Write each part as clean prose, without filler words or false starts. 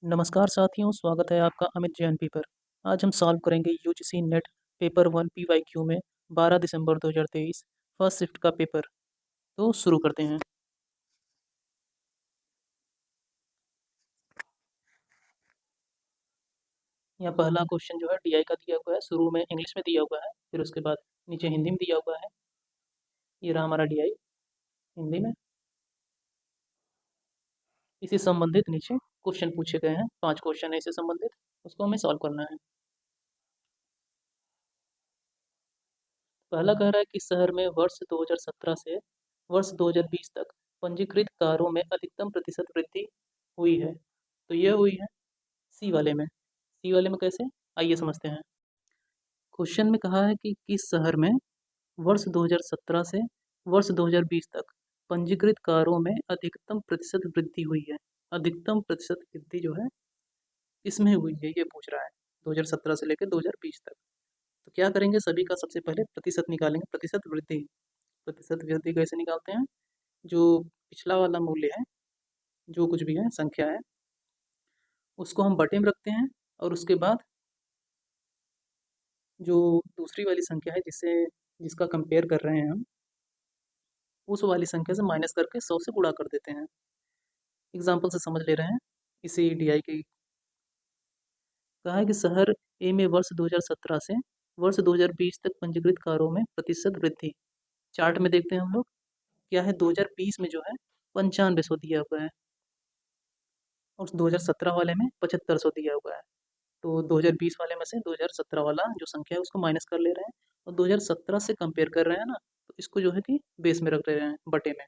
नमस्कार साथियों, स्वागत है आपका अमित जैन पर। आज हम सॉल्व करेंगे यूजीसी नेट पेपर 1 पीवाईक्यू में 12 दिसंबर 2023 फर्स्ट शिफ्ट का पेपर। तो शुरू करते हैं। यहाँ पहला क्वेश्चन जो है डीआई का दिया हुआ है, शुरू में इंग्लिश में दिया हुआ है, फिर उसके बाद नीचे हिंदी में दिया हुआ है। ये रहा हमारा डीआई हिंदी में। इसी संबंधित नीचे क्वेश्चन पूछे गए हैं, 5 क्वेश्चन है इससे संबंधित, उसको हमें सॉल्व करना है। पहला कह रहा है कि शहर में वर्ष 2017 से वर्ष 2020 तक पंजीकृत कारों में अधिकतम प्रतिशत वृद्धि हुई है। तो यह हुई है सी वाले में। सी वाले में कैसे, आइए समझते हैं। क्वेश्चन में कहा है कि किस शहर में वर्ष 2017 से वर्ष 2020 तक पंजीकृत कारों में अधिकतम प्रतिशत वृद्धि हुई है। अधिकतम प्रतिशत वृद्धि जो है इसमें हुई है, ये पूछ रहा है 2017 से लेकर 2020 तक। तो क्या करेंगे, सभी का सबसे पहले प्रतिशत निकालेंगे। प्रतिशत वृद्धि, प्रतिशत वृद्धि कैसे निकालते हैं? जो पिछला वाला मूल्य है, जो कुछ भी है संख्या है, उसको हम बटे में रखते हैं और उसके बाद जो दूसरी वाली संख्या है जिसका कंपेयर कर रहे हैं हम, उस वाली संख्या से माइनस करके 100 से गुणा कर देते हैं। एग्जाम्पल से समझ ले रहे हैं इसी डीआई की। कहा है कि शहर ए में वर्ष 2017 से वर्ष 2020 तक पंजीकृत कारों में प्रतिशत वृद्धि। चार्ट में देखते हैं हम लोग, क्या है 2020 में जो है 9500 दिया हुआ है और 2017 वाले में 7500 दिया हुआ है। तो 2020 वाले में से 2017 वाला जो संख्या है उसको माइनस कर ले रहे हैं और 2017 से कंपेयर कर रहे हैं ना, तो इसको जो है कि बेस में रख रहे हैं, बटे में,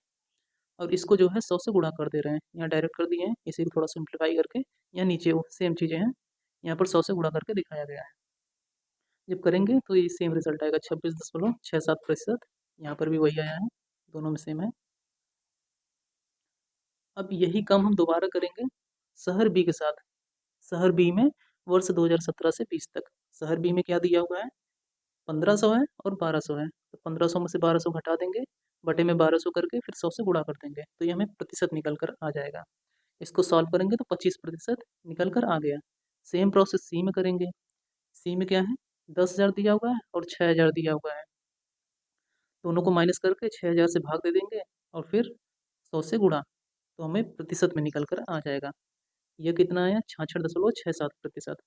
और इसको जो है 100 से गुणा कर दे रहे हैं। यहाँ डायरेक्ट कर दिए हैं, इसी को थोड़ा सिंप्लीफाई करके यहाँ नीचे वो सेम चीज़ें हैं, यहाँ पर 100 से गुणा करके दिखाया गया है। जब करेंगे तो ये सेम रिजल्ट आएगा, 26.67%। यहाँ पर भी वही आया है, दोनों में सेम है। अब यही काम हम दोबारा करेंगे शहर बी के साथ। शहर बी में वर्ष 2017 से 20 तक, शहर बी में क्या दिया हुआ है, 1500 है और 1200 है। तो 1500 में से 1200 घटा देंगे, बटे में 1200 करके फिर 100 से गुणा कर देंगे, तो ये हमें प्रतिशत निकल कर आ जाएगा। इसको सॉल्व करेंगे तो 25% निकल कर आ गया। सेम प्रोसेस सी में करेंगे। सी में क्या है, 10,000 दिया हुआ है और 6,000 दिया हुआ है। दोनों को माइनस करके 6,000 से भाग दे देंगे और फिर 100 से गुणा, तो हमें प्रतिशत में निकल कर आ जाएगा। यह कितना आया, 66.67%।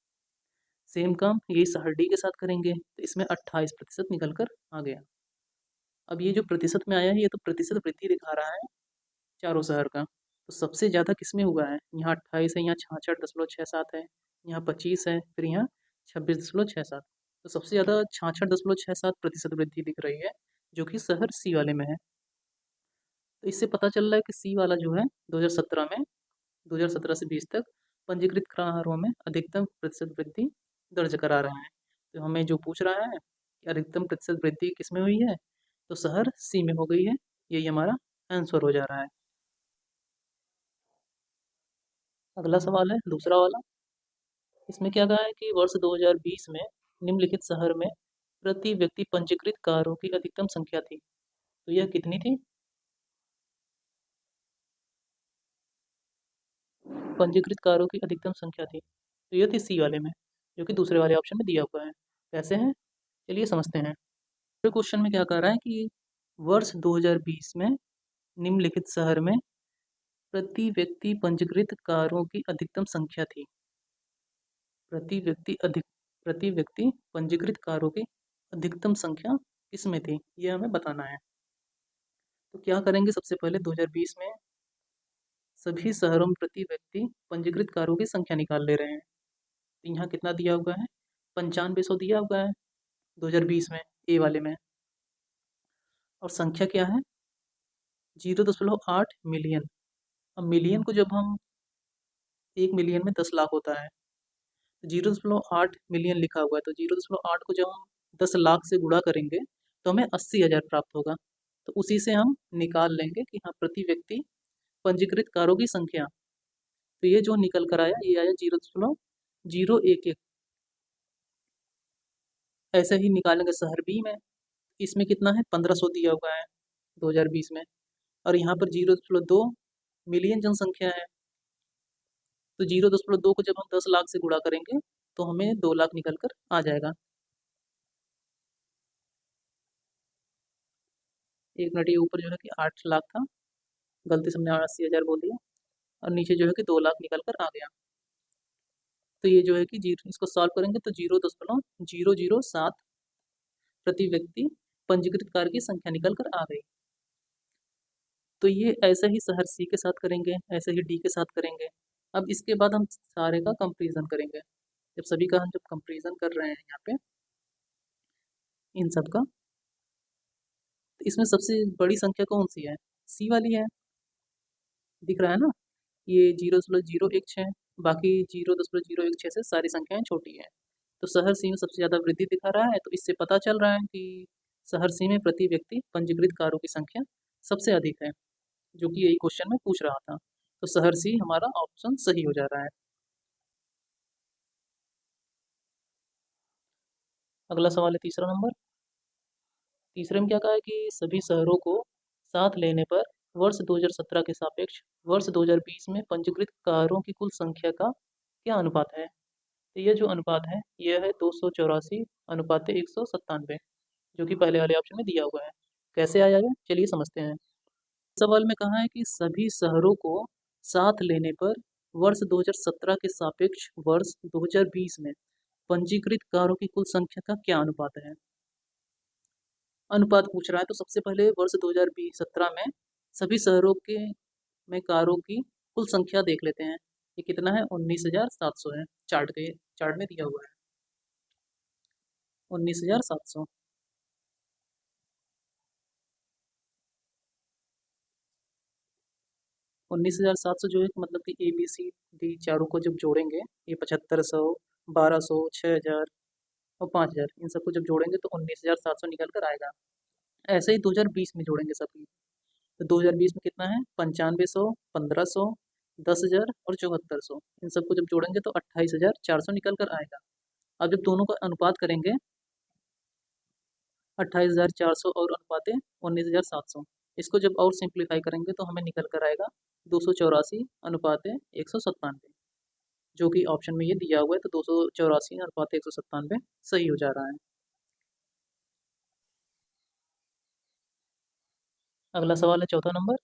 सेम काम यही शहर डी के साथ करेंगे, तो इसमें 28% निकल कर आ गया। अब ये जो प्रतिशत में आया है, ये तो प्रतिशत वृद्धि दिखा रहा है चारों शहर का। तो सबसे ज़्यादा किसमें हुआ है, यहाँ 28 है, यहाँ 66.67 है, यहाँ 25 है, फिर यहाँ 26.67। तो सबसे ज़्यादा 66.67% वृद्धि दिख रही है, जो कि शहर सी वाले में है। तो इससे पता चल रहा है कि सी वाला जो है 2017 से 20 तक पंजीकृत कारों में अधिकतम प्रतिशत वृद्धि दर्ज करा रहा है। तो हमें जो पूछ रहा है कि अधिकतम प्रतिशत वृद्धि किस में हुई है, तो शहर सी में हो गई है। यही हमारा आंसर हो जा रहा है। अगला सवाल है दूसरा वाला। इसमें क्या कहा है कि वर्ष 2020 में निम्नलिखित शहर में प्रति व्यक्ति पंजीकृत कारों की अधिकतम संख्या थी। तो यह कितनी थी, पंजीकृत कारों की अधिकतम संख्या थी, तो यह थी सी वाले में, जो कि दूसरे वाले ऑप्शन में दिया हुआ है। कैसे है, चलिए समझते हैं। क्वेश्चन में क्या कह रहा है कि वर्ष 2020 में निम्नलिखित शहर में प्रति व्यक्ति पंजीकृत कारों की अधिकतम संख्या थी। प्रति व्यक्ति पंजीकृत कारों की अधिकतम संख्या किसमें थी, ये हमें बताना है। तो क्या करेंगे, सबसे पहले 2020 में सभी शहरों में प्रति व्यक्ति पंजीकृत कारों की संख्या निकाल ले रहे हैं। तो यहाँ कितना दिया हुआ है, 9500 दिया हुआ है 2020 में ए वाले में, और संख्या क्या है 0.8 मिलियन। अब मिलियन को जब हम 1 मिलियन में 10 लाख होता है, तो 0.8 मिलियन लिखा हुआ है, तो 0.8 को जब हम 10 लाख से गुणा करेंगे तो हमें 80,000 प्राप्त होगा। तो उसी से हम निकाल लेंगे कि हाँ प्रति व्यक्ति पंजीकृत कारों की संख्या, तो ये जो निकल कर आया ये आया 0.011। ऐसे ही निकालेंगे शहर बी में, इसमें कितना है 1500 दिया हुआ है 2020 में, और यहाँ पर 0.2 मिलियन जनसंख्या है, तो 0.2 को जब हम 10 लाख से गुणा करेंगे तो हमें 2 लाख निकल कर आ जाएगा। एक मिनट, ये ऊपर जो है कि 8 लाख था, गलती से हमने 80,000 बोल दिया, और नीचे जो है कि 2 लाख निकल कर आ गया। तो ये जो है कि इसको सॉल्व करेंगे तो 0.007 प्रति व्यक्ति पंजीकृत कार की संख्या निकल कर आ गई। तो ये ऐसा ही शहर सी के साथ करेंगे, ऐसे ही डी के साथ करेंगे। अब इसके बाद हम सारे का कंपेरिजन करेंगे। जब सभी का हम जब कंपेरिजन कर रहे हैं यहाँ पे इन सब का, तो इसमें सबसे बड़ी संख्या कौन सी है? सी वाली है, दिख रहा है ना, ये 0.016, बाकी 0.016 से सारी संख्याएं छोटी हैं। तो शहर सी में सबसे ज़्यादा वृद्धि दिखा रहा है, तो इससे पता चल रहा है कि शहर सी में प्रति व्यक्ति पंजीकृत कारों की संख्या सबसे अधिक है, जो कि यही क्वेश्चन में पूछ रहा था। तो शहर सी हमारा ऑप्शन सही हो जा रहा है। अगला सवाल है तीसरा नंबर। तीसरे में क्या कहा है कि सभी शहरों को साथ लेने पर वर्ष 2017 के सापेक्ष वर्ष 2020 में पंजीकृत कारों की कुल संख्या का क्या अनुपात है? तो यह जो अनुपात है यह है 284 अनुपात 197, जो कि पहले वाले ऑप्शन में दिया हुआ है। कैसे आया है चलिए समझते हैं। सवाल में कहा है कि सभी शहरों को साथ लेने पर वर्ष 2017 के सापेक्ष वर्ष 2020 में पंजीकृत कारों की कुल संख्या का क्या अनुपात है? अनुपात पूछ रहा है, तो सबसे पहले वर्ष 2017 में सभी शहरों के में कारों की कुल संख्या देख लेते हैं। ये कितना है? 19,700 है, चार्ट में दिया हुआ है 19,700। 19,700 जो है मतलब कि ABCD चारों को जब जोड़ेंगे, ये 7500, 1200, 6,000 और 5,000, इन सबको जब जोड़ेंगे तो 19,700 निकल कर आएगा। ऐसे ही 2020 में जोड़ेंगे सभी, तो 2020 में कितना है? 9500, 1500, 10,000 और 7400, इन सबको जब जोड़ेंगे तो 28,400 निकल कर आएगा। अब जब दोनों का अनुपात करेंगे 28,400 और अनुपात 19,700, इसको जब और सिंप्लीफाई करेंगे तो हमें निकल कर आएगा 284 अनुपात 197, जो कि ऑप्शन में ये दिया हुआ है। तो 284 अनुपात 197 सही हो जा रहा है। अगला सवाल है चौथा नंबर।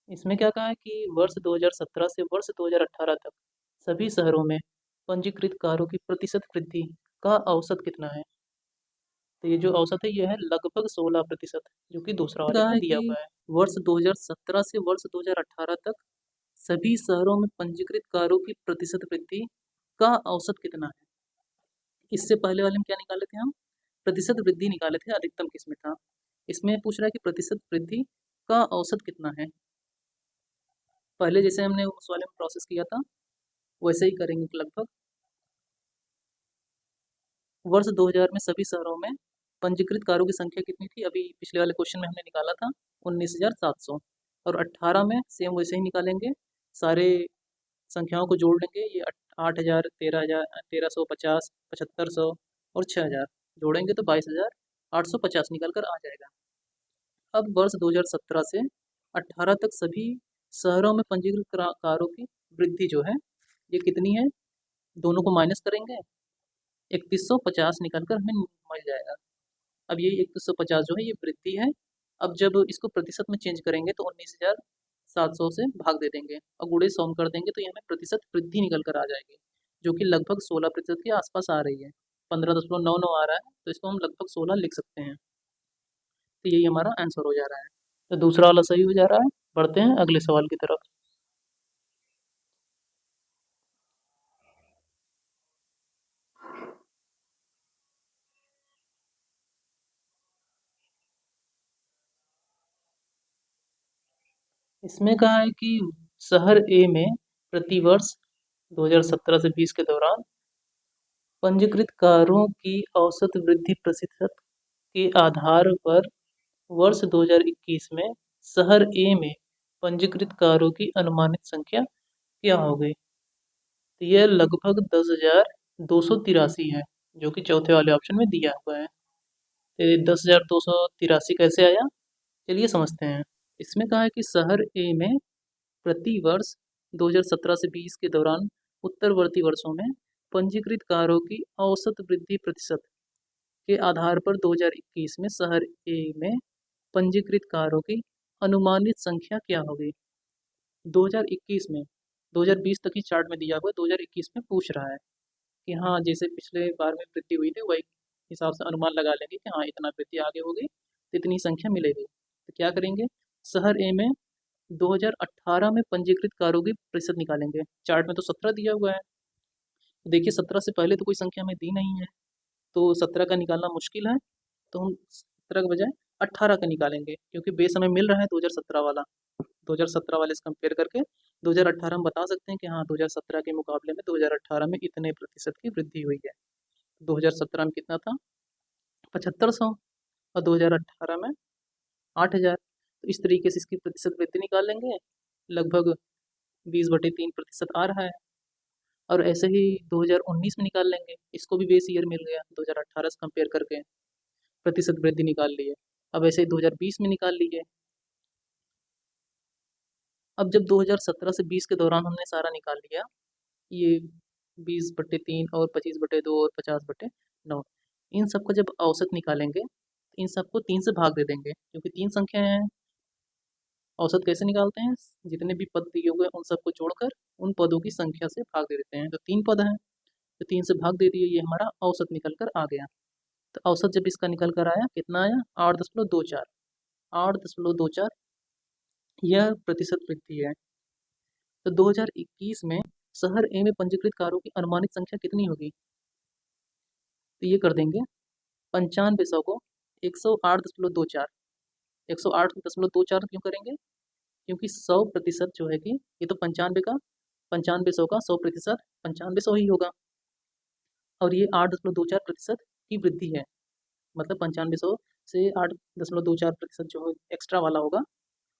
इसमें क्या कहा है कि वर्ष 2017 से वर्ष 2018 तक सभी शहरों में पंजीकृत कारों की प्रतिशत वृद्धि का औसत कितना है? तो ये जो औसत है यह है लगभग 16%, जो कि दूसरा वाले में दिया हुआ है। वर्ष 2017 से वर्ष 2018 तक सभी शहरों में पंजीकृत कारों की प्रतिशत वृद्धि का औसत कितना है? इससे पहले वाले में क्या निकाले थे हम? प्रतिशत वृद्धि निकाले थे, अधिकतम किसमें था। इसमें पूछ रहा है कि प्रतिशत वृद्धि का औसत कितना है। पहले जैसे हमने उस वाले में प्रोसेस किया था वैसे ही करेंगे लगभग। वर्ष 2000 में सभी शहरों में पंजीकृत कारों की संख्या कितनी थी? अभी पिछले वाले क्वेश्चन में हमने निकाला था 19,700, और 18 में सेम वैसे ही निकालेंगे, सारे संख्याओं को जोड़ लेंगे। ये 8,000, 13,000, 1,350, 7,500 और 6,000 जोड़ेंगे तो 22,850 निकल कर आ जाएगा। अब वर्ष 2017 से 18 तक सभी शहरों में पंजीकृत कारों की वृद्धि जो है ये कितनी है? दोनों को माइनस करेंगे, 3,150 निकल कर हमें मिल जाएगा। अब ये 3,150 जो है ये वृद्धि है। अब जब इसको प्रतिशत में चेंज करेंगे तो 19,700 से भाग दे देंगे और गुणे 100 कर देंगे तो ये हमें प्रतिशत वृद्धि निकल कर आ जाएगी, जो कि लगभग 16% के आसपास आ रही है। 15.99 आ रहा है, तो इसको हम लगभग 16 लिख सकते हैं। तो यही हमारा आंसर हो जा रहा है। तो दूसरा वाला सही हो जा रहा है। बढ़ते हैं अगले सवाल की तरफ। इसमें कहा है कि शहर ए में प्रतिवर्ष 2017 से 20 के दौरान पंजीकृत कारों की औसत वृद्धि प्रतिशत के आधार पर वर्ष 2021 में शहर ए में पंजीकृत कारों की अनुमानित संख्या क्या हो गई? तो यह लगभग 10,283 है, जो कि चौथे वाले ऑप्शन में दिया हुआ है। तो 10,283 कैसे आया चलिए समझते हैं। इसमें कहा है कि शहर ए में प्रति वर्ष 2017 से 20 के दौरान उत्तरवर्ती वर्षों में पंजीकृत कारों की औसत वृद्धि प्रतिशत के आधार पर 2021 में शहर ए में पंजीकृत कारों की अनुमानित संख्या क्या होगी? 2021 में, 2020 तक ही चार्ट में दिया हुआ है, 2021 में पूछ रहा है कि हाँ, जैसे पिछले बार में वृद्धि हुई थी वही हिसाब से अनुमान लगा लेंगे कि हाँ, इतना वृद्धि आगे होगी तो इतनी संख्या मिलेगी। तो क्या करेंगे, शहर ए में 2018 में पंजीकृत कारों की प्रतिशत निकालेंगे। चार्ट में तो 17 दिया हुआ है, तो देखिए 17 से पहले तो कोई संख्या हमें दी नहीं है, तो 17 का निकालना मुश्किल है, तो हम 17 के बजाय 18 का निकालेंगे, क्योंकि बेस हमें मिल रहा है 2017 वाला। 2017 वाले से कंपेयर करके 2018 हम बता सकते हैं कि हाँ, 2017 के मुकाबले में 2018 में इतने प्रतिशत की वृद्धि हुई है। 2017 में कितना था, 7500, और 2018 में 8000। तो इस तरीके से इसकी प्रतिशत वृद्धि निकाल लेंगे, लगभग 20/3% आ रहा है। और ऐसे ही 2019 में निकाल लेंगे, इसको भी बेस ईयर मिल गया, 2018 से कंपेयर करके प्रतिशत वृद्धि निकाल लिए। अब ऐसे ही 2020 में निकाल लीजिए। अब जब 2017 से 20 के दौरान हमने सारा निकाल लिया, ये 20/3 और 25/2 और 50/9, इन सबका जब औसत निकालेंगे तो इन सबको 3 से भाग दे देंगे, क्योंकि 3 संख्याएं हैं। औसत कैसे निकालते हैं, जितने भी पद दिए हुए हैं उन सबको जोड़कर उन पदों की संख्या से भाग दे देते हैं। तो 3 पद हैं, तो 3 से भाग दे दिए, ये हमारा औसत निकल कर आ गया। तो औसत जब इसका निकल कर आया, कितना आया, 8.24, 8.24, यह प्रतिशत वृद्धि है। तो 2021 में शहर ए में पंजीकृत कारों की अनुमानित संख्या कितनी होगी? तो ये कर देंगे, 9500 को 108.24, 108.24 क्यों करेंगे, क्योंकि 100% जो है कि ये तो 9500 का 100%, 9500 ही होगा, और ये 8.24% की वृद्धि है, मतलब 9500 से 8.24% जो एक्स्ट्रा वाला होगा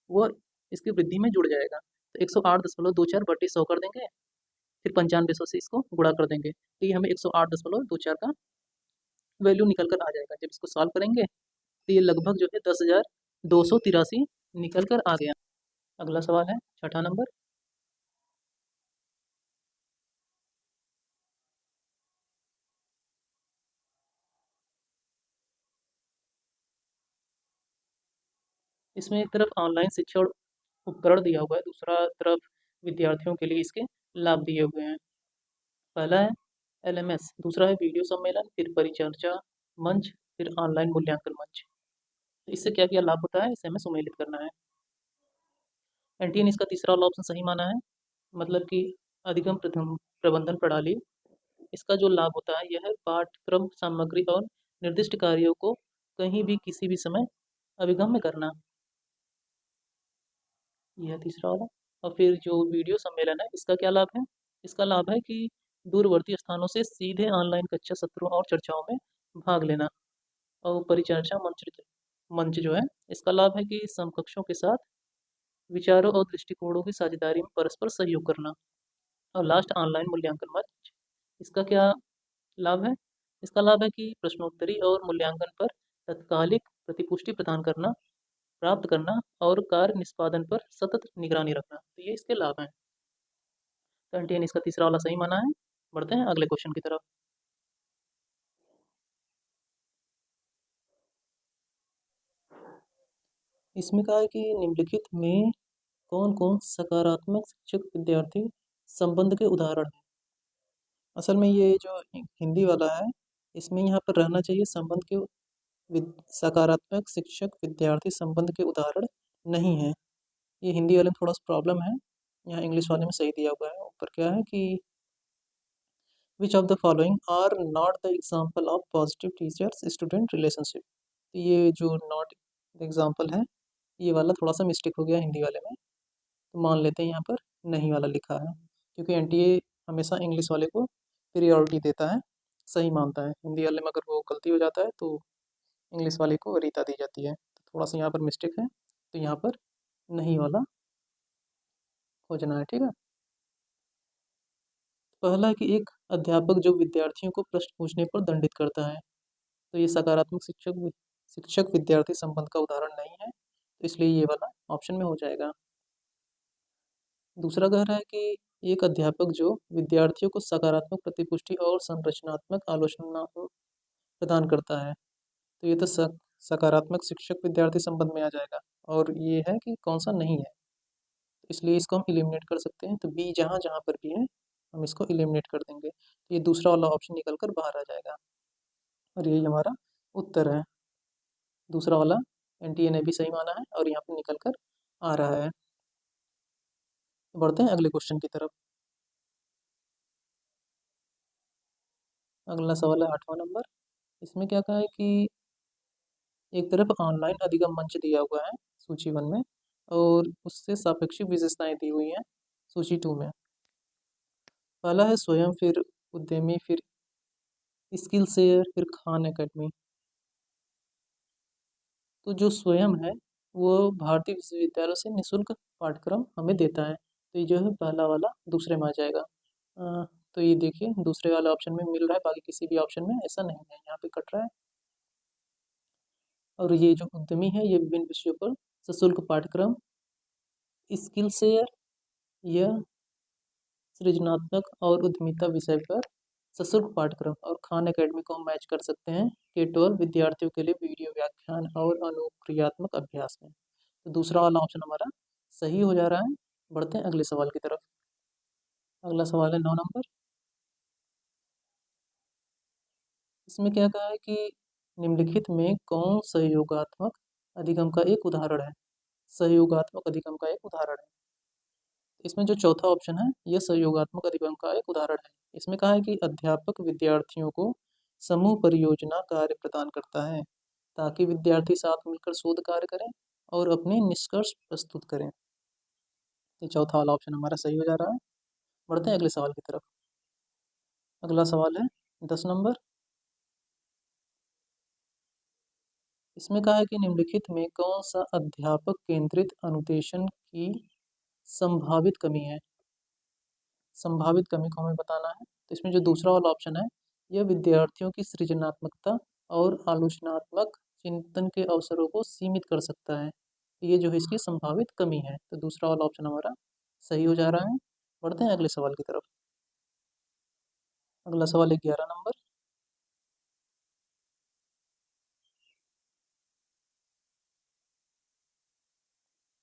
वो इसकी वृद्धि में जुड़ जाएगा। तो 108.24/100 कर देंगे, फिर 9500 से इसको गुणा कर देंगे, तो ये हमें 108.24 का वैल्यू निकल कर आ जाएगा। जब इसको सॉल्व करेंगे तो ये लगभग जो है 10,283 निकल कर आ गया। अगला सवाल है, छठा नंबर। इसमें एक तरफ ऑनलाइन शिक्षण उपकरण दिया हुआ है, दूसरा तरफ विद्यार्थियों के लिए इसके लाभ दिए हुए हैं। पहला है LMS, दूसरा है वीडियो सम्मेलन, फिर परिचर्चा मंच, फिर ऑनलाइन मूल्यांकन मंच। तो इससे क्या क्या लाभ होता है, इसे हमें सुमेलित करना है। एनटीए ने इसका तीसरा वाला ऑप्शन सही माना है, मतलब कि अधिगम प्रथम प्रबंधन प्रणाली। इसका जो लाभ होता है यह है पाठ्यक्रम सामग्री और निर्दिष्ट कार्यों को कहीं भी किसी भी समय अभिगम्य करना, यह तीसरा वाला। और फिर जो वीडियो सम्मेलन है, इसका क्या लाभ है, इसका लाभ है कि दूरवर्ती स्थानों से सीधे ऑनलाइन कक्षा सत्रों और चर्चाओं में भाग लेना। और परिचर्चा मंच मंच जो है, इसका लाभ है कि समकक्षों के साथ विचारों और दृष्टिकोणों की साझेदारी में परस्पर सहयोग करना। और लास्ट ऑनलाइन मूल्यांकन मंच, इसका क्या लाभ है, इसका लाभ है कि प्रश्नोत्तरी और मूल्यांकन पर तत्कालिक प्रतिपुष्टि प्रदान करना, प्राप्त करना और कार्य निष्पादन पर सतत निगरानी रखना। तो ये इसके लाभ हैं। तो एनटीए ने इसका तीसरा वाला सही माना है। बढ़ते हैं अगले क्वेश्चन की तरफ। इसमें कहा है कि निम्नलिखित में कौन कौन सकारात्मक शिक्षक विद्यार्थी संबंध के उदाहरण हैं। असल में ये जो हिंदी वाला है, इसमें यहाँ पर रहना चाहिए संबंध के सकारात्मक शिक्षक विद्यार्थी संबंध के उदाहरण नहीं है। ये हिंदी वाले में थोड़ा सा प्रॉब्लम है, यहाँ इंग्लिश वाले में सही दिया हुआ है। ऊपर क्या है कि which of the following are not the example of positive teachers student relationship. ये जो नॉट एग्जाम्पल है, ये वाला थोड़ा सा मिस्टेक हो गया हिंदी वाले में, तो मान लेते हैं यहाँ पर नहीं वाला लिखा है, क्योंकि एनटीए हमेशा इंग्लिश वाले को प्रियोरिटी देता है, सही मानता है। हिंदी वाले में अगर वो गलती हो जाता है तो इंग्लिश वाले को वरीयता दी जाती है। तो थोड़ा सा यहाँ पर मिस्टेक है, तो यहाँ पर नहीं वाला खोजना है, ठीक है। पहला है कि एक अध्यापक जो विद्यार्थियों को प्रश्न पूछने पर दंडित करता है, तो ये सकारात्मक शिक्षक शिक्षक विद्यार्थी संबंध का उदाहरण नहीं है, तो इसलिए ये वाला ऑप्शन में हो जाएगा। दूसरा कह रहा है कि एक अध्यापक जो विद्यार्थियों को सकारात्मक प्रतिपुष्टि और संरचनात्मक आलोचना प्रदान करता है। तो ये तो सकारात्मक शिक्षक विद्यार्थी संबंध में आ जाएगा, और ये है कि कौन सा नहीं है, तो इसलिए इसको हम इलिमिनेट कर सकते हैं। तो बी जहाँ जहाँ पर भी है हम इसको इलिमिनेट कर देंगे, तो ये दूसरा वाला ऑप्शन निकल कर बाहर आ जाएगा, और यही हमारा उत्तर है। दूसरा वाला एनटीए ने भी सही माना है और यहाँ पे निकल कर आ रहा है। बढ़ते हैं अगले क्वेश्चन की तरफ। अगला सवाल है 8वां नंबर। इसमें क्या कहा है कि एक तरफ ऑनलाइन अधिगम मंच दिया हुआ है सूची 1 में, और उससे सापेक्षिक विशेषताएं दी हुई हैं सूची 2 में। पहला है स्वयं, फिर उद्यमी, फिर स्किल शेयर, फिर खान एकेडमी। तो जो स्वयं है वो भारतीय विश्वविद्यालय से निःशुल्क पाठ्यक्रम हमें देता है, तो ये जो है पहला वाला दूसरे में आ जाएगा। तो ये देखिए दूसरे वाले ऑप्शन में मिल रहा है, बाकी किसी भी ऑप्शन में ऐसा नहीं है, यहाँ पे कट रहा है। और ये जो उद्यमी है ये विभिन्न विषयों पर सशुल्क पाठ्यक्रम, स्किल शेयर या सृजनात्मक और उद्यमिता विषय पर सशुल्क पाठ्यक्रम, और खान एकेडमी को हम मैच कर सकते हैं K-12 विद्यार्थियों के लिए वीडियो व्याख्यान और अनुक्रियात्मक अभ्यास में। तो दूसरा वाला ऑप्शन हमारा सही हो जा रहा है। बढ़ते हैं अगले सवाल की तरफ। अगला सवाल है 9 नंबर। इसमें क्या कहा है कि निम्नलिखित में कौन सहयोगात्मक अधिगम का एक उदाहरण है। सहयोगात्मक अधिगम का एक उदाहरण है। इसमें जो चौथा ऑप्शन है यह सहयोगात्मक अधिगम का एक उदाहरण है। इसमें कहा है कि अध्यापक विद्यार्थियों को समूह परियोजना कार्य प्रदान करता है ताकि विद्यार्थी साथ मिलकर शोध कार्य करें और अपने निष्कर्ष प्रस्तुत करें। ये चौथा वाला ऑप्शन हमारा सही हो जा रहा है। बढ़ते हैं अगले सवाल की तरफ। अगला सवाल है 10 नंबर। इसमें कहा है कि निम्नलिखित में कौन सा अध्यापक केंद्रित अनुदेशन की संभावित कमी है। संभावित कमी को हमें बताना है। तो इसमें जो दूसरा वाला ऑप्शन है यह विद्यार्थियों की सृजनात्मकता और आलोचनात्मक चिंतन के अवसरों को सीमित कर सकता है। ये जो है इसकी संभावित कमी है, तो दूसरा वाला ऑप्शन हमारा सही हो जा रहा है। बढ़ते हैं अगले सवाल की तरफ। अगला सवाल है 11 नंबर।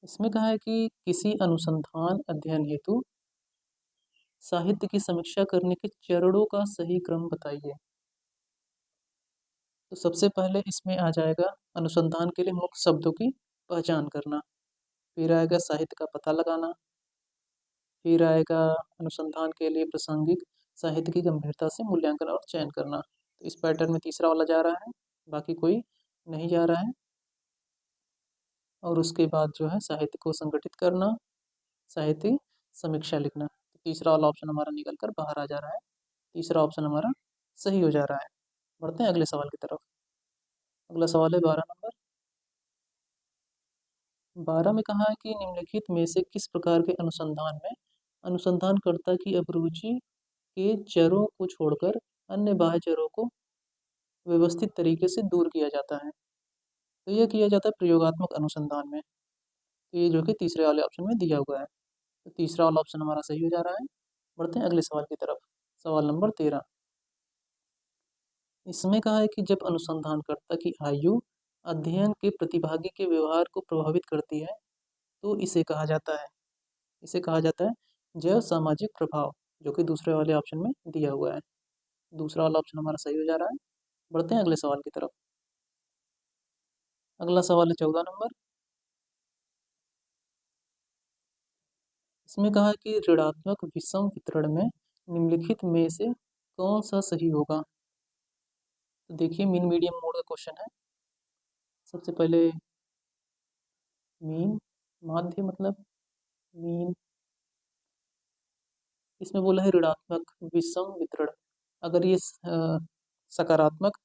इसमें कहा है कि किसी अनुसंधान अध्ययन हेतु साहित्य की समीक्षा करने के चरणों का सही क्रम बताइए। तो सबसे पहले इसमें आ जाएगा अनुसंधान के लिए मुख्य शब्दों की पहचान करना, फिर आएगा साहित्य का पता लगाना, फिर आएगा अनुसंधान के लिए प्रासंगिक साहित्य की गंभीरता से मूल्यांकन और चयन करना। तो इस पैटर्न में तीसरा वाला जा रहा है, बाकी कोई नहीं जा रहा है। और उसके बाद जो है साहित्य को संगठित करना, साहित्य समीक्षा लिखना। तो तीसरा वाला ऑप्शन हमारा निकल कर बाहर आ जा रहा है। तीसरा ऑप्शन हमारा सही हो जा रहा है। बढ़ते हैं अगले सवाल की तरफ। अगला सवाल है 12 नंबर। 12 में कहा है कि निम्नलिखित में से किस प्रकार के अनुसंधान में अनुसंधानकर्ता की अभिरुचि के चरों को छोड़कर अन्य बाह्य चरों को व्यवस्थित तरीके से दूर किया जाता है। तो यह किया जाता है प्रयोगात्मक अनुसंधान में। तो ये जो कि तीसरे वाले ऑप्शन में दिया हुआ है, तो तीसरा वाला ऑप्शन हमारा सही हो जा रहा है। बढ़ते हैं अगले सवाल की तरफ। सवाल नंबर 13। इसमें कहा है कि जब अनुसंधानकर्ता की आयु अध्ययन के प्रतिभागी के व्यवहार को प्रभावित करती है तो इसे कहा जाता है, इसे कहा जाता है जैव सामाजिक प्रभाव, जो कि दूसरे वाले ऑप्शन में दिया हुआ है। दूसरा वाला ऑप्शन हमारा सही हो जा रहा है। बढ़ते हैं अगले सवाल की तरफ। अगला सवाल है 14 नंबर। इसमें कहा है कि ऋणात्मक विषम वितरण में निम्नलिखित में से कौन सा सही होगा। तो देखिए मीन मीडियम मोड का क्वेश्चन है। सबसे पहले मीन, माध्य मतलब मीन। इसमें बोला है ऋणात्मक विषम वितरण। अगर ये सकारात्मक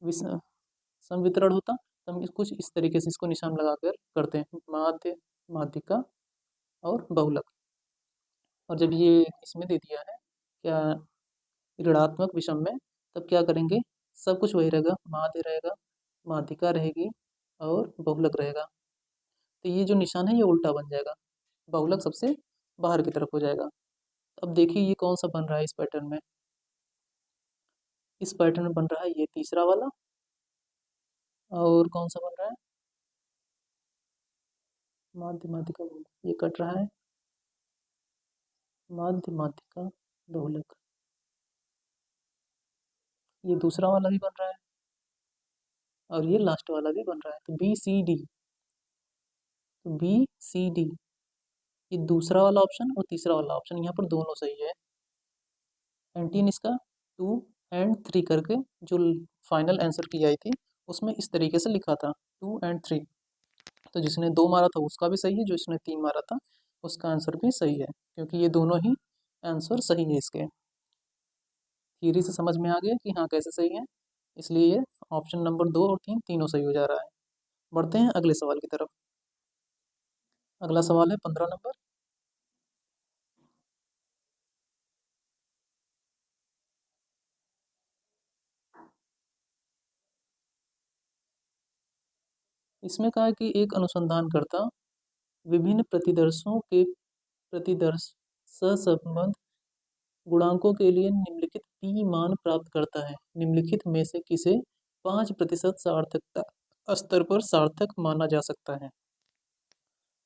विषम वितरण होता तो हम कुछ इस तरीके से इसको निशान लगाकर करते हैं, माध्य, माध्यिका और बहुलक। और जब ये इसमें दे दिया है क्या ऋणात्मक विषम में, तब क्या करेंगे, सब कुछ वही रहेगा, माध्य रहेगा, माध्यिका रहेगी और बहुलक रहेगा। तो ये जो निशान है ये उल्टा बन जाएगा, बहुलक सबसे बाहर की तरफ हो जाएगा। अब देखिए ये कौन सा बन रहा है इस पैटर्न में। इस पैटर्न में बन रहा है ये तीसरा वाला, और कौन सा बन रहा है, माध्य माध्यिका ढोलक, ये कट रहा है, माध्य माध्यिका ढोलक। ये दूसरा वाला भी बन रहा है, और ये लास्ट वाला भी बन रहा है। तो बी सी डी, तो बी सी डी, ये दूसरा वाला ऑप्शन और तीसरा वाला ऑप्शन यहाँ पर दोनों सही है। एंटीन इसका 2 एंड 3 करके जो फाइनल आंसर की आई थी उसमें इस तरीके से लिखा था 2 एंड 3। तो जिसने 2 मारा था उसका भी सही है, जो इसने 3 मारा था उसका आंसर भी सही है, क्योंकि ये दोनों ही आंसर सही है इसके। थियरी से समझ में आ गया कि हाँ कैसे सही है, इसलिए ये ऑप्शन नंबर 2 और 3 तीनों सही हो जा रहा है। बढ़ते हैं अगले सवाल की तरफ। अगला सवाल है 15 नंबर। इसमें कहा है कि एक अनुसंधानकर्ता विभिन्न प्रतिदर्शों के प्रतिदर्श सहसंबंध गुणांकों के लिए निम्नलिखित पी मान प्राप्त करता है। निम्नलिखित में से किसे 5% सार्थकता स्तर पर सार्थक माना जा सकता है।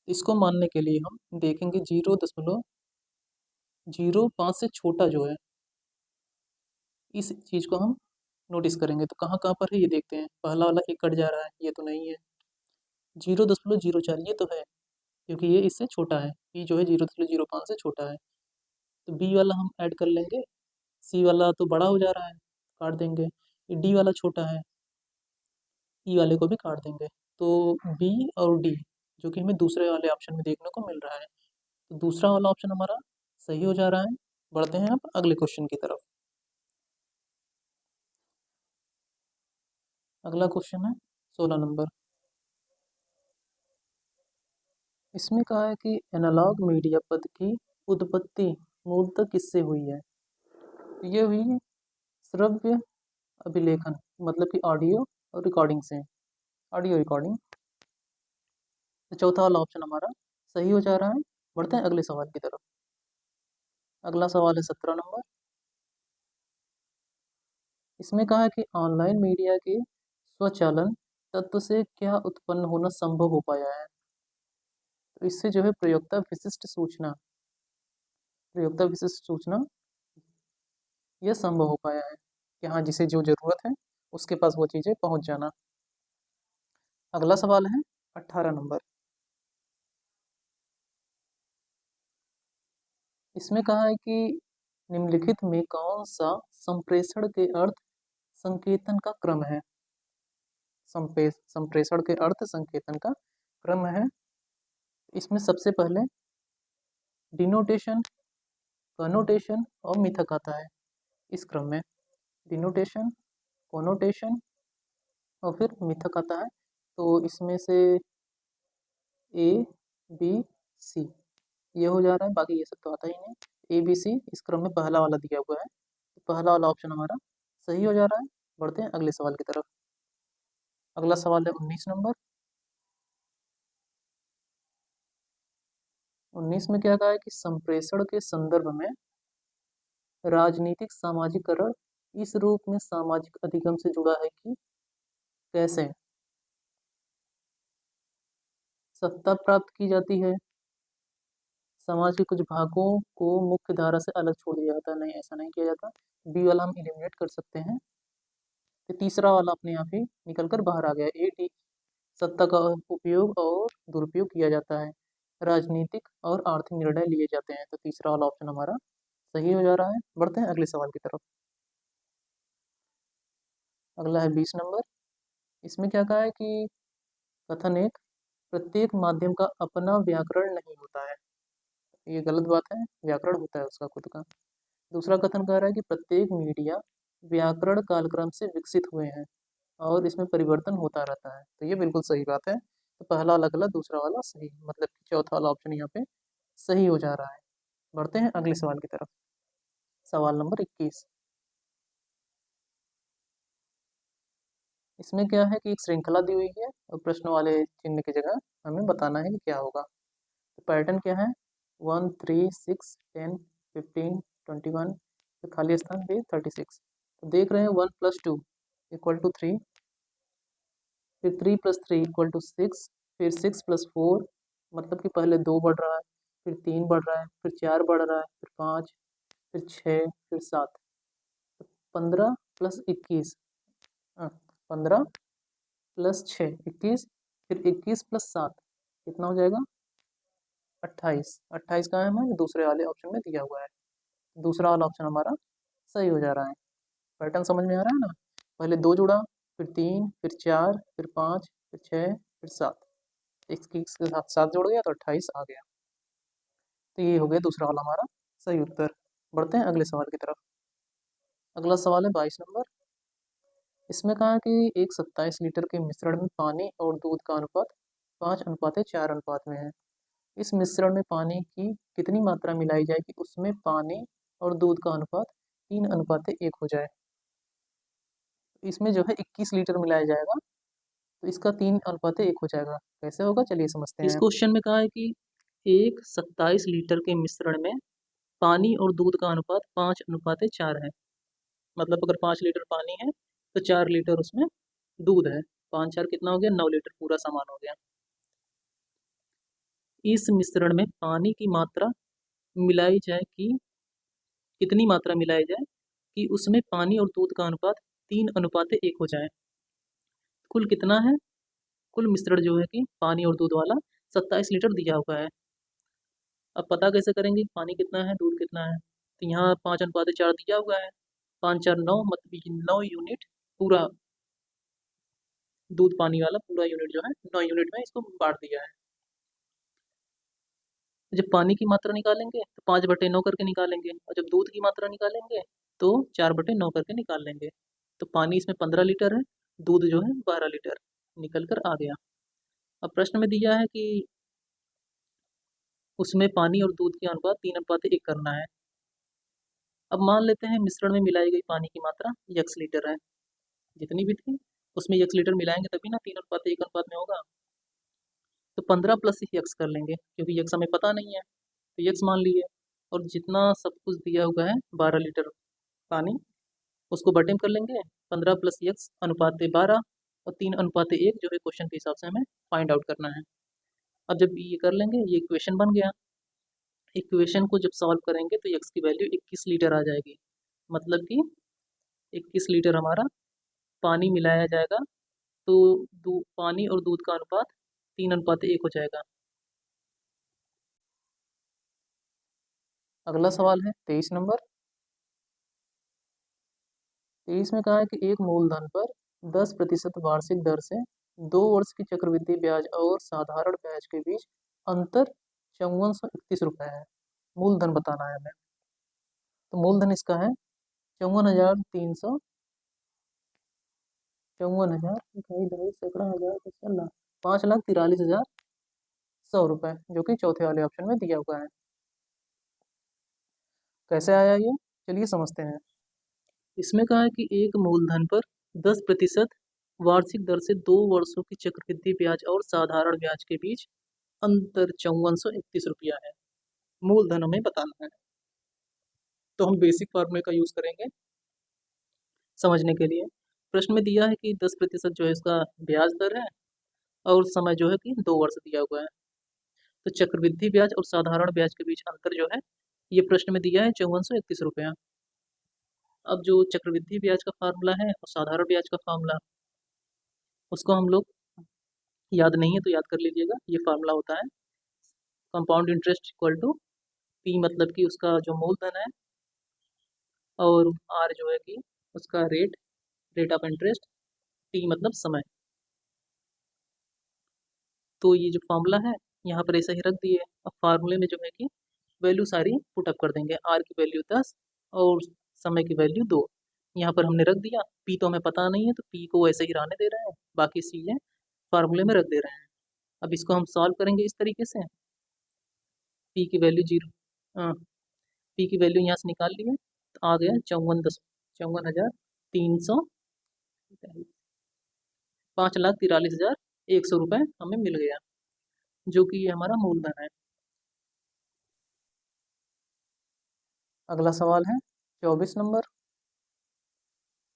इसको मानने के लिए हम देखेंगे 0.05 से छोटा जो है, इस चीज को हम नोटिस करेंगे। तो कहाँ कहाँ पर है ये देखते हैं। पहला वाला एक कट जा रहा है, ये तो नहीं है। 0.04 ये तो है, क्योंकि ये इससे छोटा है। पी जो है 0.05 से छोटा है। तो बी वाला हम ऐड कर लेंगे, सी वाला तो बड़ा हो जा रहा है, काट देंगे। ये डी वाला छोटा है, ई वाले को भी काट देंगे। तो बी और डी जो कि हमें दूसरे वाले ऑप्शन में देखने को मिल रहा है, तो दूसरा वाला ऑप्शन हमारा सही हो जा रहा है। बढ़ते हैं अब अगले क्वेश्चन की तरफ। अगला क्वेश्चन है 16 नंबर। इसमें कहा है कि एनालॉग मीडिया पद की उत्पत्ति मूलतः किससे हुई है। तो ये हुई श्रव्य अभिलेखन, मतलब कि ऑडियो और रिकॉर्डिंग से, ऑडियो रिकॉर्डिंग। तो चौथा वाला ऑप्शन हमारा सही हो जा रहा है। बढ़ते हैं अगले सवाल की तरफ। अगला सवाल है 17 नंबर। इसमें कहा है कि ऑनलाइन मीडिया के स्वचालन तत्व से क्या उत्पन्न होना संभव हो पाया है। तो इससे जो है प्रयोक्ता विशिष्ट सूचना यह संभव हो पाया है कि हाँ जिसे जो जरूरत है उसके पास वो चीजें पहुंच जाना। अगला सवाल है 18 नंबर। इसमें कहा है कि निम्नलिखित में कौन सा संप्रेषण के अर्थ संकेतन का क्रम है। संप्रेषण के अर्थ संकेतन का क्रम है। इसमें सबसे पहले डिनोटेशन, कनोटेशन और मिथक आता है इस क्रम में। डिनोटेशन, कोनोटेशन और फिर मिथक आता है। तो इसमें से ए बी सी ये हो जा रहा है, बाकी ये सब तो आता ही नहीं। ए बी सी इस क्रम में पहला वाला दिया हुआ है, तो पहला वाला ऑप्शन हमारा सही हो जा रहा है। बढ़ते हैं अगले सवाल की तरफ। अगला सवाल है 19 नंबर। 19 में क्या कहा है कि संप्रेषण के संदर्भ में राजनीतिक सामाजिकरण इस रूप में सामाजिक अधिगम से जुड़ा है कि कैसे सत्ता प्राप्त की जाती है, समाज के कुछ भागों को मुख्य धारा से अलग छोड़ दिया जाता है। नहीं, ऐसा नहीं किया जाता। बी वाला हम एलिमिनेट कर सकते हैं। तो तीसरा वाला अपने आप ही निकल कर बाहर आ गया, ए डी, सत्ता का उपयोग और दुरुपयोग किया जाता है, राजनीतिक और आर्थिक निर्णय लिए जाते हैं। तो तीसरा वाला ऑप्शन हमारा सही हो जा रहा है। बढ़ते हैं अगले सवाल की तरफ। अगला है 20 नंबर। इसमें क्या कहा है कि कथन एक, प्रत्येक माध्यम का अपना व्याकरण नहीं होता है। ये गलत बात है, व्याकरण होता है उसका खुद का। दूसरा कथन कह रहा है कि प्रत्येक मीडिया व्याकरण कालक्रम से विकसित हुए हैं और इसमें परिवर्तन होता रहता है। तो ये बिल्कुल सही बात है। तो पहला वाला गलत, दूसरा वाला सही, मतलब कि चौथा वाला ऑप्शन यहाँ पे सही हो जा रहा है। बढ़ते हैं अगले सवाल की तरफ। सवाल नंबर 21। इसमें क्या है कि एक श्रृंखला दी हुई है और प्रश्न वाले चिन्ह की जगह हमें बताना है कि क्या होगा। तो पैटर्न क्या है, 1 3 6 10 15 21, तो खाली स्थान पे 36। तो देख रहे हैं 1 + 2 = 3, फिर 3 + 3 = 6, फिर 6 + 4 मतलब कि पहले 2 बढ़ रहा है, फिर 3 बढ़ रहा है, फिर 4 बढ़ रहा है, फिर 5, फिर 6, फिर 7। 15 + 21, 15 + 6 21, फिर 21 + 7 कितना हो जाएगा 28। 28 कहाँ है हमें दूसरे वाले ऑप्शन में दिया हुआ है, दूसरा वाला ऑप्शन हमारा सही हो जा रहा है। पैटर्न समझ में आ रहा है ना, पहले 2 जुड़ा, फिर 3, फिर 4, फिर 5, फिर 6, फिर 7, इक्कीस के साथ 7 जुड़ गया तो 28 आ गया। तो ये हो गया दूसरा वाला हमारा सही उत्तर। बढ़ते हैं अगले सवाल की तरफ। अगला सवाल है 22 नंबर। इसमें कहा कि एक 27 लीटर के मिश्रण में पानी और दूध का अनुपात 5:4 अनुपात में है। इस मिश्रण में पानी की कितनी मात्रा मिलाई जाए कि उसमें पानी और दूध का अनुपात 3:1 हो जाए। इसमें जो है 21 लीटर मिलाया जाएगा तो इसका 3:1 हो जाएगा। कैसे होगा चलिए समझते हैं। इस क्वेश्चन में कहा है कि एक 27 लीटर के मिश्रण में पानी और दूध का अनुपात 5:4 है। मतलब अगर 5 लीटर पानी है तो 4 लीटर उसमें दूध है। 5 4 कितना हो गया 9 लीटर पूरा सामान हो गया। इस मिश्रण में पानी की मात्रा मिलाई जाए कि कितनी मात्रा मिलाई जाए कि उसमें पानी और दूध का अनुपात 3:1 हो जाए। कुल कितना है, कुल मिश्रण जो है कि पानी और दूध वाला 27 लीटर दिया हुआ है। अब पता कैसे करेंगे पानी कितना है दूध कितना है, तो यहाँ 5:4 दिया हुआ है, 5 4 9 मतलब 9 यूनिट पूरा दूध पानी वाला पूरा यूनिट जो है 9 यूनिट में इसको बांट दिया है। जब पानी की मात्रा निकालेंगे तो 5/9 करके निकालेंगे, और जब दूध की मात्रा निकालेंगे तो 4/9 करके निकाल लेंगे। तो पानी इसमें 15 लीटर है, दूध जो है 12 लीटर निकल कर आ गया। अब प्रश्न में दिया है कि उसमें पानी और दूध के अनुपात 3:1 करना है। अब मान लेते हैं मिश्रण में मिलाई गई पानी की मात्रा x लीटर है, जितनी भी थी उसमें x लीटर मिलाएंगे तभी ना 3:1 अनुपात में होगा। तो 15 + x कर लेंगे क्योंकि x हमें पता नहीं है, तो x मान लिए, और जितना सब कुछ दिया हुआ है 12 लीटर पानी उसको बटे में कर लेंगे। 15 + x अनुपात 12 और 3:1 जो है क्वेश्चन के हिसाब से हमें फाइंड आउट करना है। अब जब ये कर लेंगे ये इक्वेशन बन गया। इक्वेशन को जब सॉल्व करेंगे तो x की वैल्यू 21 लीटर आ जाएगी। मतलब कि 21 लीटर हमारा पानी मिलाया जाएगा तो पानी और दूध का अनुपात 3:1 हो जाएगा। अगला सवाल है 23 नंबर। 23 में कहा है कि एक मूलधन पर 10% वार्षिक दर से 2 वर्ष की चक्रवृद्धि ब्याज और साधारण ब्याज के बीच अंतर 5431 रुपये है। मूलधन बताना है हमें। तो मूलधन इसका है 54,300, 54,000 इकाई दहाई सैकड़ा हजार 5,43,100 रुपये, जो कि चौथे वाले ऑप्शन में दिया हुआ है। कैसे आया ये चलिए समझते हैं। इसमें कहा है कि एक मूलधन पर 10% वार्षिक दर से 2 वर्षों की चक्रवृद्धि ब्याज और साधारण ब्याज के बीच अंतर 5431 रुपया है। मूलधन हमें बताना है, तो हम बेसिक फार्मूले का यूज करेंगे समझने के लिए। प्रश्न में दिया है कि 10% जो है इसका ब्याज दर है और समय जो है कि 2 वर्ष दिया हुआ है। तो चक्रवृद्धि ब्याज और साधारण ब्याज के बीच अंतर जो है ये प्रश्न में दिया है 5431 रुपया। अब जो चक्रवृद्धि ब्याज का फार्मूला है और साधारण ब्याज का फार्मूला उसको हम लोग याद नहीं है तो याद कर लीजिएगा। ये फार्मूला होता है compound interest equal to P मतलब कि उसका जो मूलधन है और आर जो है कि उसका रेट ऑफ इंटरेस्ट, टी मतलब समय। तो ये जो फार्मूला है यहाँ पर ऐसा ही रख दिए। अब फार्मूले में जो है कि वैल्यू सारी पुटअप कर देंगे। आर की वैल्यू 10 और समय की वैल्यू 2 यहाँ पर हमने रख दिया। पी तो हमें पता नहीं है तो पी को वैसे ही रहने दे रहे हैं, बाकी चीज़ें फार्मूले में रख दे रहे हैं। अब इसको हम सॉल्व करेंगे इस तरीके से। पी की वैल्यू 0, पी की वैल्यू यहाँ से निकाल लिए तो आ गया 54,300, 5,43,100 रुपये हमें मिल गया, जो कि ये हमारा मूलधन है। अगला सवाल है 24 नंबर।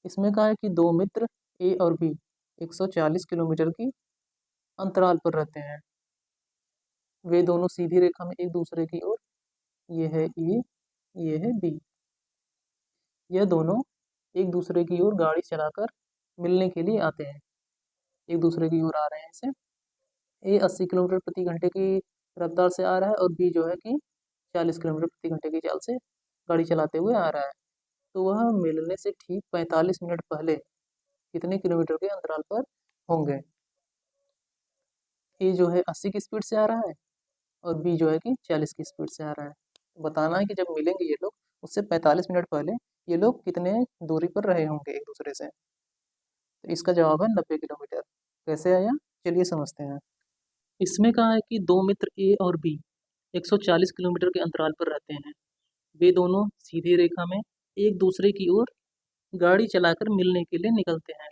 इसमें कहा है कि दो मित्र ए और बी 140 किलोमीटर की अंतराल पर रहते हैं। वे दोनों सीधी रेखा में एक दूसरे की ओर, ये है ए, ये है बी, यह दोनों एक दूसरे की ओर गाड़ी चलाकर मिलने के लिए आते हैं। एक दूसरे की ओर आ रहे हैं इसे। ए 80 किलोमीटर प्रति घंटे की रफ्तार से आ रहा है और बी जो है कि 40 किलोमीटर प्रति घंटे की चाल से गाड़ी चलाते हुए आ रहा है। तो वह मिलने से ठीक 45 मिनट पहले कितने किलोमीटर के अंतराल पर होंगे। ए जो है 80 की स्पीड से आ रहा है और बी जो है कि 40 की स्पीड से आ रहा है। तो बताना है कि जब मिलेंगे ये लोग उससे 45 मिनट पहले ये लोग कितने दूरी पर रहे होंगे एक दूसरे से। तो इसका जवाब है 90 किलोमीटर। कैसे आया, चलिए समझते हैं। इसमें कहा है कि दो मित्र ए और बी 140 किलोमीटर के अंतराल पर रहते हैं। वे दोनों सीधी रेखा में एक दूसरे की ओर गाड़ी चलाकर मिलने के लिए निकलते हैं।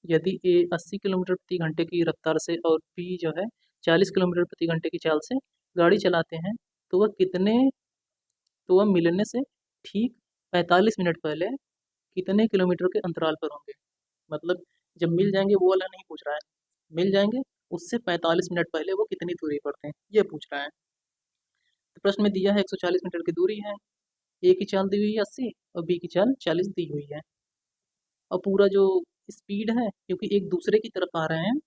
यदि ए 80 किलोमीटर प्रति घंटे की रफ्तार से और बी जो है 40 किलोमीटर प्रति घंटे की चाल से गाड़ी चलाते हैं, तो वह मिलने से ठीक 45 मिनट पहले कितने किलोमीटर के अंतराल पर होंगे। मतलब जब मिल जाएंगे वो वाला नहीं पूछ रहा है, मिल जाएंगे उससे 45 मिनट पहले वो कितनी दूरी पर थे ये पूछ रहा है। तो प्रश्न में दिया है 140 मीटर की दूरी है, ए की चाल दी हुई है 80 और बी की चाल 40 दी हुई है। और पूरा जो स्पीड है क्योंकि एक दूसरे की तरफ आ रहे हैं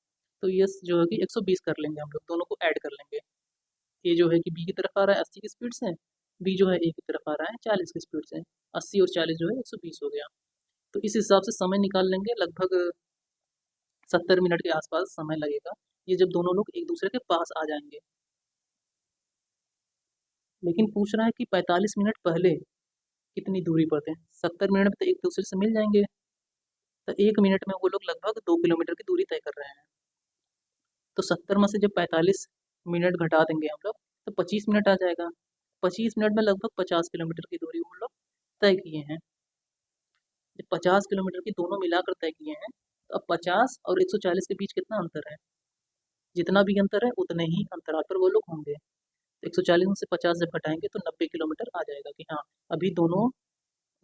तो ये जो है कि 120 कर लेंगे, हम लोग दोनों को ऐड कर लेंगे। ए जो है कि बी की तरफ आ रहा है 80 की स्पीड से, बी जो है ए की तरफ आ रहा है 40 की स्पीड से। 80 और 40 जो है 120 हो गया। तो इस हिसाब से समय निकाल लेंगे, लगभग 70 मिनट के आसपास समय लगेगा ये जब दोनों लोग एक दूसरे के पास आ जाएंगे। लेकिन पूछ रहा है कि 45 मिनट पहले कितनी दूरी पर थे। 70 मिनट में तो एक दूसरे से मिल जाएंगे, तो 1 मिनट में वो लोग लगभग 2 किलोमीटर की दूरी तय कर रहे हैं। तो 70 में से जब 45 मिनट घटा देंगे हम लोग तो 25 मिनट आ जाएगा। 25 मिनट में लगभग 50 किलोमीटर की दूरी वो लोग तय किए हैं। जब 50 किलोमीटर की दोनों मिलाकर तय किए हैं तो अब 50 और 140 के बीच कितना अंतर है, जितना भी अंतर है उतने ही अंतराल पर वो लोग होंगे। तो 140 में से 50 जब घटाएंगे तो 90 किलोमीटर आ जाएगा कि हाँ अभी दोनों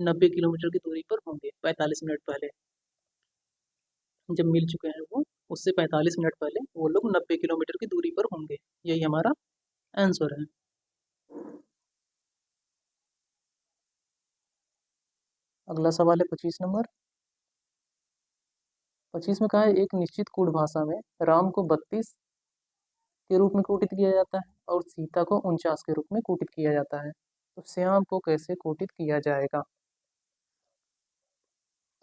90 किलोमीटर की दूरी पर होंगे 45 मिनट पहले। जब मिल चुके हैं वो उससे 45 मिनट पहले वो लोग 90 किलोमीटर की दूरी पर होंगे। यही हमारा आंसर है। अगला सवाल है 25 नंबर। 25 में कहा है एक निश्चित कूट भाषा में राम को 32 के रूप में कोटित किया जाता है और सीता को 49 के रूप में कोटित किया जाता है। तो श्याम को कैसे कोटित किया जाएगा।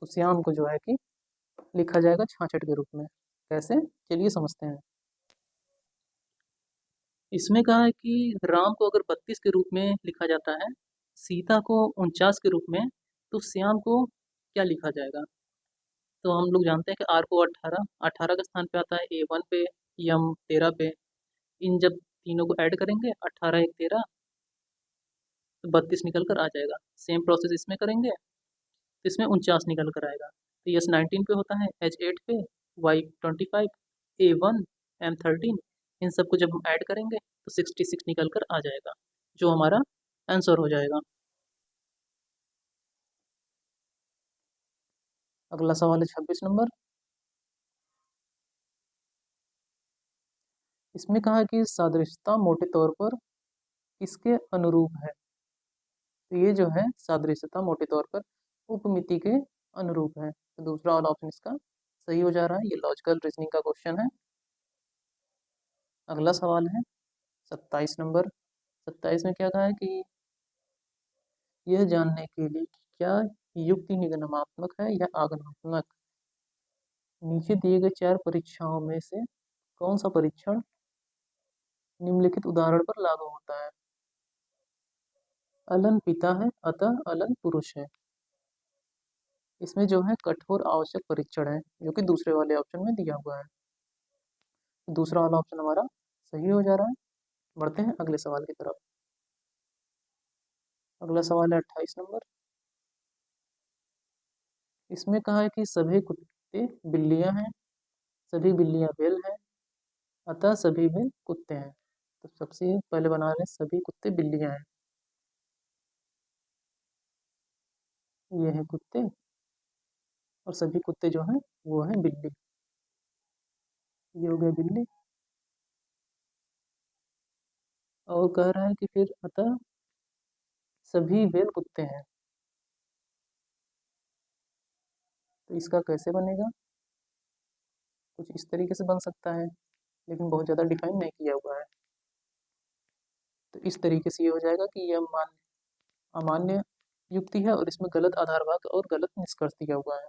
तो श्याम को जो है कि लिखा जाएगा 66 के रूप में। कैसे, चलिए समझते हैं। इसमें कहा है कि राम को अगर 32 के रूप में लिखा जाता है, सीता को 49 के रूप में, तो श्याम को क्या लिखा जाएगा। तो हम लोग जानते हैं कि आर को 18 18 के स्थान पे आता है, ए 1 पे, यम 13 पे। इन जब तीनों को ऐड करेंगे 18 एक 13 तो 32 निकल कर आ जाएगा। सेम प्रोसेस इसमें करेंगे तो इसमें 49 निकल कर आएगा। तो यस 19 पे होता है, एच 8 पे, वाई 25, ए 1, एम 13। इन सबको जब हम ऐड करेंगे तो 66 निकल कर आ जाएगा जो हमारा आंसर हो जाएगा। अगला सवाल है 26 नंबर। इसमें कहा है कि सादृश्यता मोटे तौर पर किसके अनुरूप है। तो ये जो है सादृश्यता मोटे तौर पर उपमिति के अनुरूप है। तो दूसरा वाला ऑप्शन इसका सही हो जा रहा है। ये लॉजिकल रीजनिंग का क्वेश्चन है। अगला सवाल है 27 नंबर। 27 में क्या कहा है कि यह जानने के लिए कि क्या युक्ति निगमनात्मक है या आगमनात्मक, नीचे दिए गए 4 परीक्षाओं में से कौन सा परीक्षण निम्नलिखित उदाहरण पर लागू होता है। अलन पिता है अतः अलन पुरुष है। इसमें जो है कठोर आवश्यक परीक्षण है जो कि दूसरे वाले ऑप्शन में दिया हुआ है। दूसरा वाला ऑप्शन हमारा सही हो जा रहा है। बढ़ते हैं अगले सवाल की तरफ। अगला सवाल है 28 नंबर। इसमें कहा है कि सभी कुत्ते बिल्लियां हैं, सभी बिल्लियां बैल हैं, अतः सभी बैल कुत्ते हैं। तो सबसे पहले बना रहे हैं सभी कुत्ते बिल्लियां हैं। ये है कुत्ते, और सभी कुत्ते जो हैं वो हैं बिल्ली। ये हो गया बिल्ली। और कह रहा है कि फिर अतः सभी बैल कुत्ते हैं। तो इसका कैसे बनेगा? कुछ इस तरीके से बन सकता है, लेकिन बहुत ज़्यादा डिफाइन नहीं किया हुआ है। तो इस तरीके से ये हो जाएगा कि यह अमान्य युक्ति है और इसमें गलत आधार वाक्य और गलत निष्कर्ष दिया हुआ है,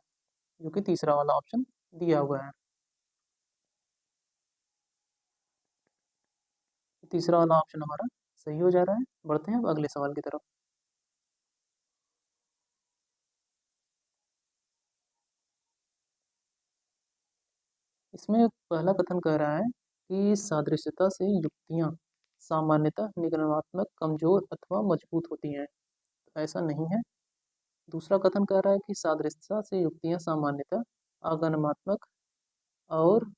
जो कि तीसरा वाला ऑप्शन दिया हुआ है। तीसरा वाला ऑप्शन हमारा सही हो जा रहा है। बढ़ते हैं अब अगले सवाल की तरफ। इसमें पहला कथन कह रहा है कि सादृश्यता से युक्तियां सामान्यतः निगमनात्मक कमजोर अथवा मजबूत होती हैं। ऐसा नहीं है। दूसरा कथन कह रहा है कि सादृश्यता से युक्तियां सामान्यतः आगमनात्मक और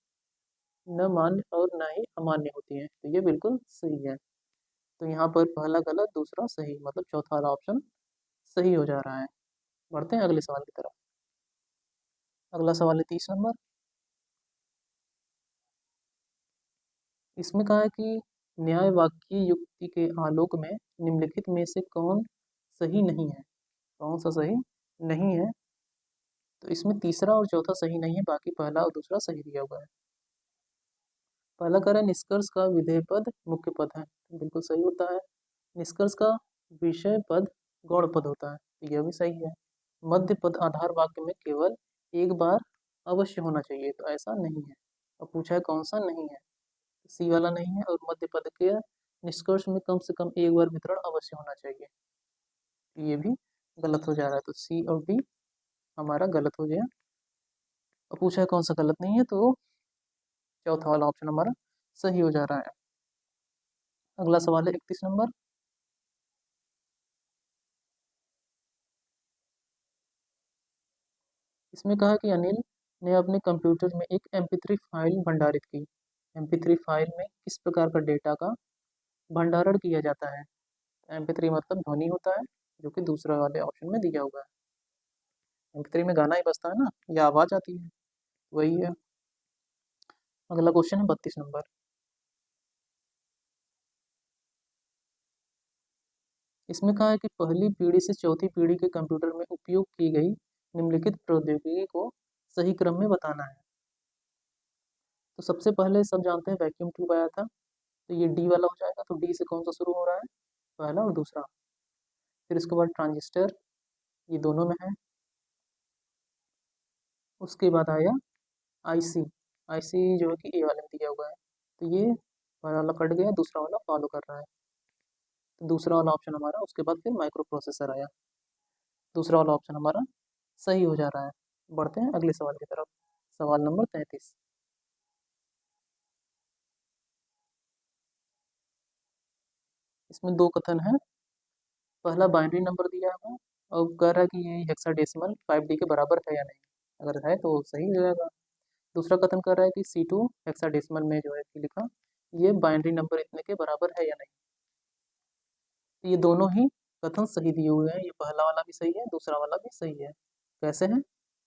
न मान्य और न ही अमान्य होती हैं। तो ये बिल्कुल सही है। तो यहाँ पर पहला गलत, दूसरा सही, मतलब चौथा वाला ऑप्शन सही हो जा रहा है। बढ़ते हैं अगले सवाल की तरफ। अगला सवाल है 30 नंबर। इसमें कहा है कि न्याय वाक्य युक्ति के आलोक में निम्नलिखित में से कौन सही नहीं है। कौन सा सही नहीं है? तो इसमें तीसरा और चौथा सही नहीं है, बाकी पहला और दूसरा सही दिया हुआ है। पहला कह रहा है निष्कर्ष का विधेय पद मुख्य पद है। तो बिल्कुल सही होता है। निष्कर्ष का विषय पद गौण पद होता है। तो यह भी सही है। मध्य पद आधार वाक्य में केवल एक बार अवश्य होना चाहिए। तो ऐसा नहीं है। अब पूछा है कौन सा नहीं है। सी वाला नहीं है, और मध्य पद के निष्कर्ष में कम से कम एक बार वितरण अवश्य होना चाहिए। ये भी गलत हो जा रहा है। तो सी और डी हमारा गलत हो गया। अब पूछा है कौन सा गलत नहीं है, तो चौथा वाला ऑप्शन हमारा सही हो जा रहा है। अगला सवाल है 31 नंबर। इसमें कहा कि अनिल ने अपने कंप्यूटर में एक MP3 फाइल भंडारित की। MP3 फाइल में किस प्रकार का डेटा का भंडारण किया जाता है? MP3 मतलब ध्वनि होता है, जो कि दूसरा वाले ऑप्शन में दिया हुआ है। MP3 में गाना ही बजता है ना, या आवाज आती है, वही है। अगला क्वेश्चन है 32 नंबर। इसमें कहा है कि पहली पीढ़ी से चौथी पीढ़ी के कंप्यूटर में उपयोग की गई निम्नलिखित प्रौद्योगिकी को सही क्रम में बताना है। तो सबसे पहले सब जानते हैं वैक्यूम ट्यूब आया था। तो ये डी वाला हो जाएगा। तो डी से कौन सा शुरू हो रहा है? पहला और दूसरा। फिर इसके बाद ट्रांजिस्टर, ये दोनों में है। उसके बाद आया आईसी। आईसी जो है कि ए वाले में दिया हुआ है। तो ये पहला वाला कट गया, दूसरा वाला फॉलो कर रहा है। तो दूसरा वाला ऑप्शन हमारा, उसके बाद फिर माइक्रो प्रोसेसर आया। दूसरा वाला ऑप्शन हमारा सही हो जा रहा है। बढ़ते हैं अगले सवाल की तरफ। सवाल नंबर 33। इसमें दो कथन है। पहला बाइनरी नंबर दिया है और कह रहा है कि ये हेक्साडेसिमल 5D के बराबर है या नहीं। अगर है तो सही हो जाएगा। दूसरा कथन कर रहा है कि C2 हेक्साडेसिमल में जो है कि लिखा, ये बाइनरी नंबर इतने के बराबर है या नहीं। तो ये दोनों ही कथन सही दिए हुए हैं। ये पहला वाला भी सही है, दूसरा वाला भी सही है। कैसे हैं,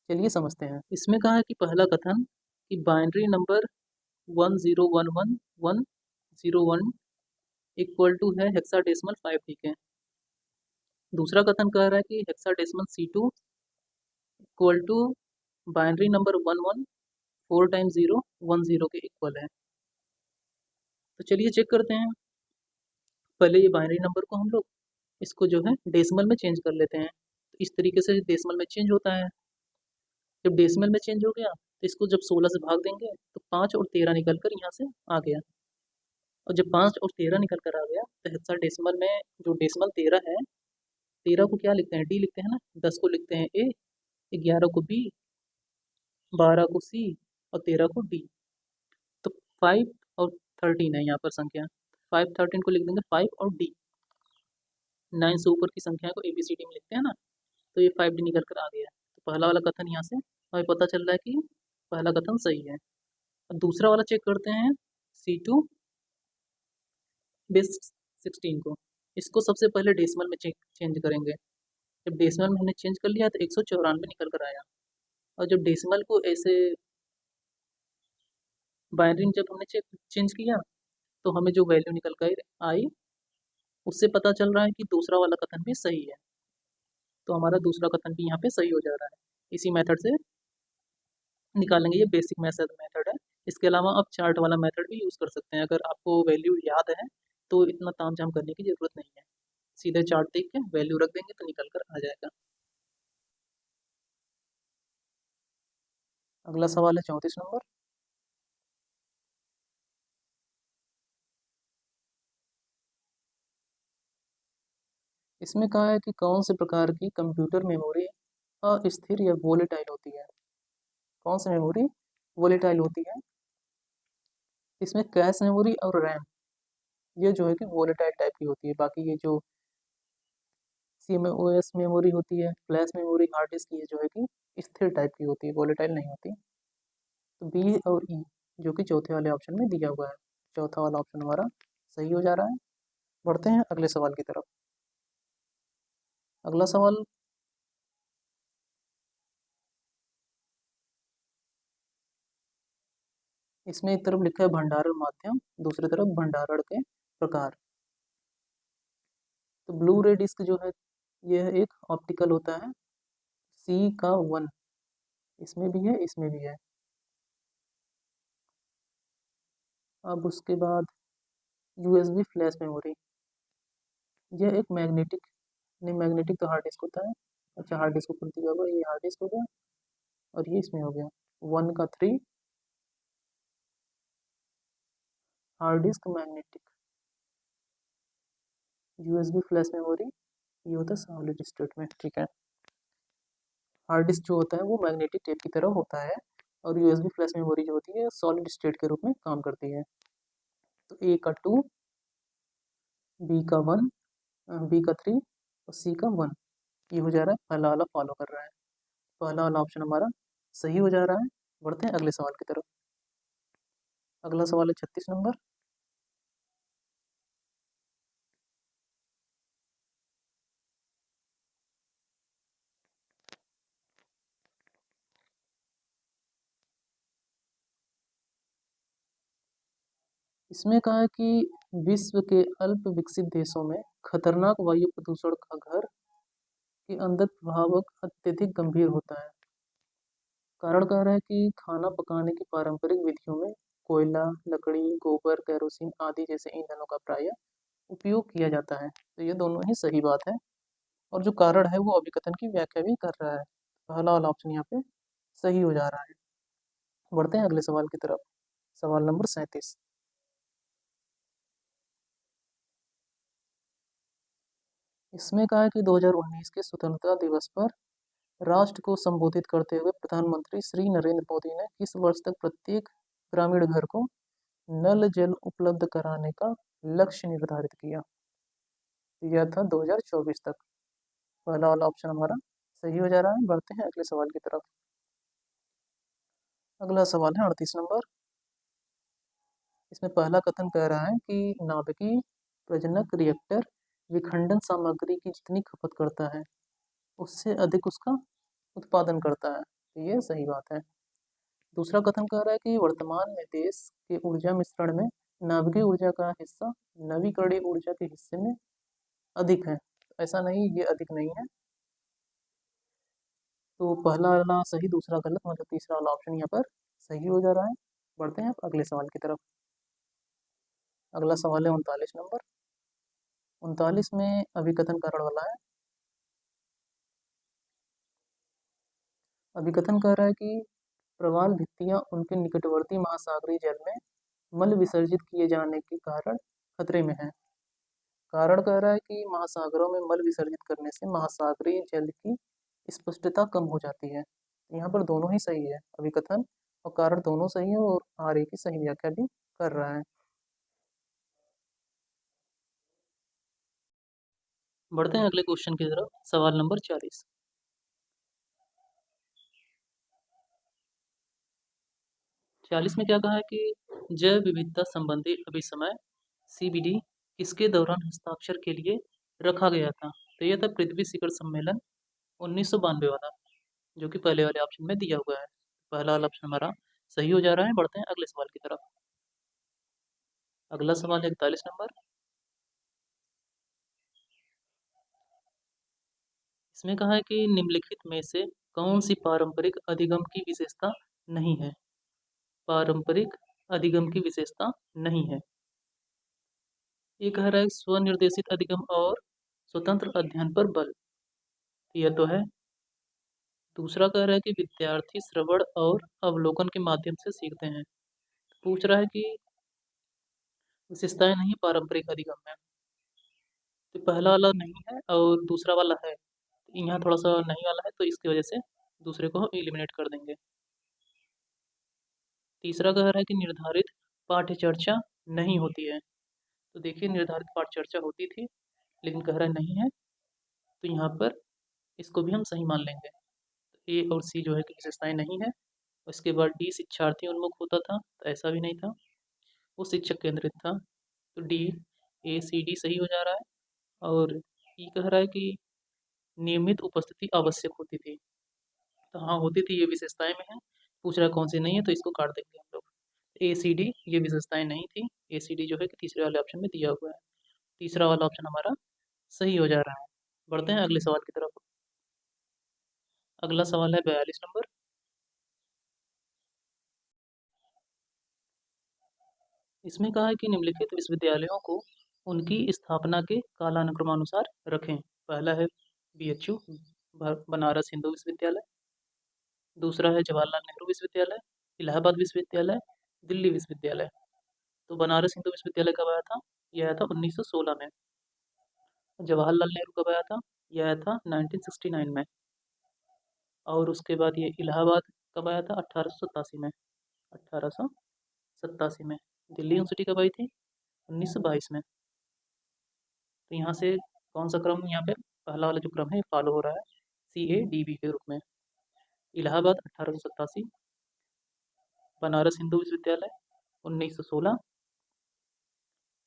चलिए समझते हैं। इसमें कहा है कि पहला कथन कि बाइनरी नंबर 10111101 इक्वल टू है हेक्साडेसिमल 5D के। दूसरा कथन कह रहा है कि hexadecimal C2 equal to binary number 11 4 times 0 10 के इक्वल है। तो चलिए चेक करते हैं। पहले ये बाइनरी नंबर को हम लोग इसको जो है डेसिमल में चेंज कर लेते हैं। तो इस तरीके से डेसिमल में चेंज होता है। जब डेसिमल में चेंज हो गया तो इसको जब 16 से भाग देंगे तो 5 और 13 निकल कर यहाँ से आ गया। और जब 5 और 13 निकल कर आ गया तो हेक्साडेसिमल में जो डेसिमल 13 है, 13 को क्या लिखते हैं? डी लिखते हैं ना। 10 को लिखते हैं ए, 11 को बी, 12 को सी और 13 को डी। तो 5 और 13 है यहाँ पर संख्या। 5 13 को लिख देंगे 5 और डी। 9 से ऊपर की संख्या को ABCD में लिखते हैं ना। तो ये 5D निकल कर आ गया। तो पहला वाला कथन यहाँ से हमें पता चल रहा है कि पहला कथन सही है। अब दूसरा वाला चेक करते हैं। C2 बेस 16 को, इसको सबसे पहले डेसिमल में चेंज करेंगे। जब डेसिमल में हमने चेंज कर लिया तो 194 निकल कर आया। और जब डेसिमल को ऐसे बाइनरी में जब हमने चेंज किया तो हमें जो वैल्यू निकल कर आई उससे पता चल रहा है कि दूसरा वाला कथन भी सही है। तो हमारा दूसरा कथन भी यहाँ पे सही हो जा रहा है। इसी मेथड से निकालेंगे, ये बेसिक मेथड है। इसके अलावा आप चार्ट वाला मेथड भी यूज़ कर सकते हैं। अगर आपको वैल्यू याद है तो इतना तामझाम करने की ज़रूरत नहीं है, सीधे चार्ट देख के वैल्यू रख देंगे तो निकल कर आ जाएगा। अगला सवाल है 34 नंबर। इसमें कहा है कि कौन से प्रकार की कंप्यूटर मेमोरी अस्थिर या वोलेटाइल होती है। कौन सी मेमोरी वोलेटाइल होती है? इसमें कैश मेमोरी और रैम ये जो है कि वोलेटाइल टाइप की होती है। बाकी ये जो CMOS मेमोरी होती है, फ्लैश मेमोरी, हार्ड डिस्क, ये जो है कि स्थिर टाइप की होती है, वोलेटाइल नहीं होती। तो बी और ई जो कि चौथे वाले ऑप्शन में दिया हुआ है, चौथा वाला ऑप्शन हमारा सही हो जा रहा है। बढ़ते हैं अगले सवाल की तरफ। अगला सवाल इसमें एक तरफ लिखा है भंडारण माध्यम, दूसरी तरफ भंडारण के प्रकार। तो ब्लू रे डिस्क जो है यह एक ऑप्टिकल होता है, सी का 1, इसमें भी है इसमें भी है। अब उसके बाद USB फ्लैश मेमोरी, यह एक मैग्नेटिक, नहीं मैग्नेटिक तो हार्ड डिस्क होता है। अच्छा हार्ड डिस्क ऊपर दिया हुआ, ये हार्ड डिस्क हो गया और ये इसमें हो गया 1 का 3 hard disk magnetic. USB flash memory ये होता है सॉलिड स्टेट में, ठीक है। हार्ड डिस्क जो होता है वो मैग्नेटिक टेप की तरह होता है और USB फ्लैश मेमोरी जो होती है सॉलिड स्टेट के रूप में काम करती है। तो A का 2, B का 1, B का 3 और C का 1, ये हो जा रहा है, पहला वाला फॉलो कर रहा है। पहला वाला ऑप्शन हमारा सही हो जा रहा है। बढ़ते हैं अगले सवाल की तरफ। अगला सवाल है 36 नंबर। इसमें कहा है कि विश्व के अल्प विकसित देशों में खतरनाक वायु प्रदूषण का घर के अंदर प्रभाव अत्यधिक गंभीर होता है। कारण कह रहा है कि खाना पकाने की पारंपरिक विधियों में कोयला, लकड़ी, गोबर, केरोसिन आदि जैसे ईंधनों का प्राय उपयोग किया जाता है। तो ये दोनों ही सही बात है और जो कारण है वो अभिकथन की व्याख्या भी कर रहा है। पहला वाला ऑप्शन यहाँ पे सही हो जा रहा है। बढ़ते हैं अगले सवाल की तरफ। सवाल नंबर 37। इसमें कहा है कि 2019 के स्वतंत्रता दिवस पर राष्ट्र को संबोधित करते हुए प्रधानमंत्री श्री नरेंद्र मोदी ने किस वर्ष तक प्रत्येक ग्रामीण घर को नल जल उपलब्ध कराने का लक्ष्य निर्धारित किया? यह था 2024 तक। पहला वाला ऑप्शन हमारा सही हो जा रहा है। बढ़ते हैं अगले सवाल की तरफ। अगला सवाल है 38 नंबर। इसमें पहला कथन कह रहा है कि नाभिकीय प्रजनक रिएक्टर विखंडन सामग्री की जितनी खपत करता है उससे अधिक उसका उत्पादन करता है। तो ये सही बात है। दूसरा कथन कह रहा है कि वर्तमान में देश के ऊर्जा मिश्रण में नाभिकीय ऊर्जा का हिस्सा नवीकरणीय ऊर्जा के हिस्से में अधिक है। ऐसा नहीं, ये अधिक नहीं है। तो पहला वाला सही दूसरा गलत, मतलब तीसरा वाला ऑप्शन यहाँ पर सही हो जा रहा है। बढ़ते हैं अब अगले सवाल की तरफ। अगला सवाल है 39 नंबर। 39 में अभिकथन कारण वाला है। अभिकथन कह रहा है कि प्रवाल भित्तियां उनके निकटवर्ती महासागरीय जल में मल विसर्जित किए जाने के कारण खतरे में है। कारण कह रहा है कि महासागरों में मल विसर्जित करने से महासागरीय जल की स्पष्टता कम हो जाती है। यहाँ पर दोनों ही सही है, अभिकथन और कारण दोनों सही है और आर की सही व्याख्या भी कर रहा है। बढ़ते हैं अगले क्वेश्चन की तरफ। सवाल नंबर 40। 40 में क्या कहा है कि जैव विविधता संबंधी अभिसमय CBD किसके दौरान हस्ताक्षर के लिए रखा गया था? तो यह था पृथ्वी शिखर सम्मेलन 1992 वाला, जो कि पहले वाले ऑप्शन में दिया हुआ है। पहला वाला ऑप्शन हमारा सही हो जा रहा है। बढ़ते हैं अगले सवाल की तरफ। अगला सवाल है 41 नंबर। इसमें कहा है कि निम्नलिखित में से कौन सी पारंपरिक अधिगम की विशेषता नहीं है। पारंपरिक अधिगम की विशेषता नहीं है। ये कह रहा है स्वनिर्देशित अधिगम और स्वतंत्र अध्ययन पर बल। यह तो है। दूसरा कह रहा है कि विद्यार्थी श्रवण और अवलोकन के माध्यम से सीखते हैं। पूछ रहा है कि विशेषताएं नहीं पारंपरिक अधिगम में। तो पहला वाला नहीं है और दूसरा वाला है, तो यहाँ थोड़ा सा नहीं वाला है, तो इसकी वजह से दूसरे को हम एलिमिनेट कर देंगे। तीसरा कह रहा है कि निर्धारित पाठ्य चर्चा नहीं होती है। तो देखिए निर्धारित पाठ्य चर्चा होती थी, लेकिन कह रहा है नहीं है, तो यहाँ पर इसको भी हम सही मान लेंगे। तो ए और सी जो है कि विशेषताएं नहीं है। उसके बाद डी शिक्षार्थी उन्मुख होता था, तो ऐसा भी नहीं था। वो शिक्षक केंद्रित था, तो डी, ए सी डी सही हो जा रहा है। और ई कह रहा है कि नियमित उपस्थिति आवश्यक होती थी। तो हाँ होती थी, ये विशेषताएं में है। पूछ रहा है कौन सी नहीं है, तो इसको काट देंगे हम लोग। ए सी डी ये विशेषताएं नहीं थी। ए सी डी जो है कि तीसरे वाले ऑप्शन में दिया हुआ है। तीसरा वाला ऑप्शन हमारा सही हो जा रहा है। बढ़ते हैं अगले सवाल की तरफ। अगला सवाल है 42 नंबर। इसमें कहा है कि निम्नलिखित विश्वविद्यालयों को उनकी स्थापना के कालानुक्रमानुसार रखें। पहला है BHU बनारस हिंदू विश्वविद्यालय। दूसरा है जवाहरलाल नेहरू विश्वविद्यालय, इलाहाबाद विश्वविद्यालय, दिल्ली विश्वविद्यालय। तो बनारस हिंदू विश्वविद्यालय कब आया था? यह आया था 1916 में। जवाहरलाल नेहरू कब आया था? यह आया था 1969 में। और उसके बाद ये इलाहाबाद कब आया था? 1887 में। 1887 में। दिल्ली यूनिवर्सिटी कब आई थी? 1922 में। तो यहाँ से कौन सा क्रम यहाँ पे पहला वाला जो क्रम है फॉलो हो रहा है, CADB के रूप में। इलाहाबाद 1887, बनारस हिंदू विश्वविद्यालय 1916,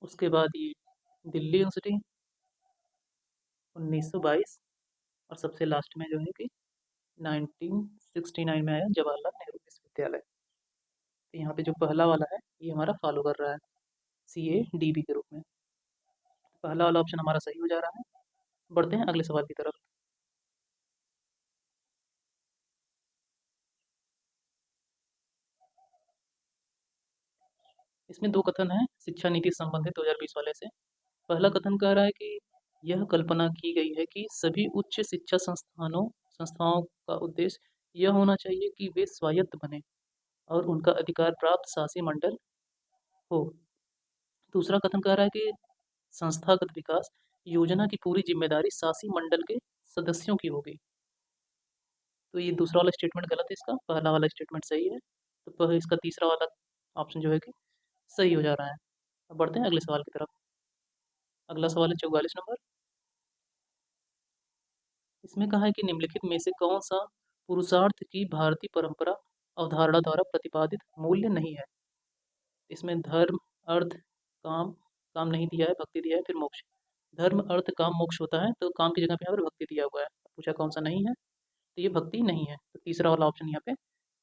उसके बाद ये दिल्ली यूनिवर्सिटी 1922, और सबसे लास्ट में जो है कि 1969 में आया जवाहरलाल नेहरू विश्वविद्यालय। तो यहाँ पे जो पहला वाला है ये हमारा फॉलो कर रहा है CADB के रूप में। पहला वाला ऑप्शन हमारा सही हो जा रहा है। बढ़ते हैं अगले सवाल की तरफ। इसमें दो कथन हैं शिक्षा नीति से संबंधित 2020 वाले से। पहला कथन कह रहा है कि यह कल्पना की गई है कि सभी उच्च शिक्षा संस्थाओं का उद्देश्य यह होना चाहिए कि वे स्वायत्त बने और उनका अधिकार प्राप्त शासी मंडल हो। दूसरा कथन कह रहा है कि संस्थागत विकास योजना की पूरी जिम्मेदारी शासी मंडल के सदस्यों की होगी। तो ये दूसरा वाला स्टेटमेंट गलत है, इसका पहला वाला स्टेटमेंट सही है। तो इसका तीसरा वाला ऑप्शन जो है कि सही हो जा रहा है। अब बढ़ते हैं अगले सवाल की तरफ। अगला सवाल है 44 नंबर। इसमें कहा है कि निम्नलिखित में से कौन सा पुरुषार्थ की भारतीय परंपरा अवधारणा द्वारा प्रतिपादित मूल्य नहीं है। इसमें धर्म, अर्थ, काम, काम नहीं दिया है, भक्ति दिया है, फिर मोक्ष। धर्म, अर्थ, काम, मोक्ष होता है, तो काम की जगह पे यहाँ पर भक्ति दिया हुआ है। पूछा कौन सा नहीं है, तो ये भक्ति नहीं है। तो तीसरा वाला ऑप्शन यहाँ पे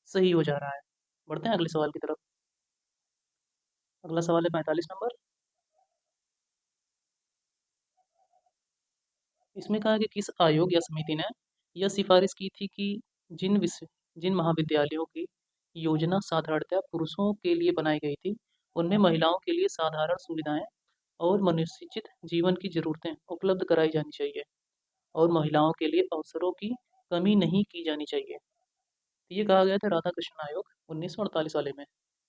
सही हो जा रहा है। बढ़ते हैं अगले सवाल की तरफ। अगला सवाल है 45 नंबर। इसमें कहा कि किस आयोग या समिति ने यह सिफारिश की थी कि जिन महाविद्यालयों की योजना साधारणतया पुरुषों के लिए बनाई गई थी, उनमें महिलाओं के लिए साधारण सुविधाएं और मनुष्योचित जीवन की जरूरतें उपलब्ध कराई जानी चाहिए और महिलाओं के लिए अवसरों की कमी नहीं की जानी चाहिए। तो ये कहा गया था राधा कृष्ण आयोग 1948 वाले में,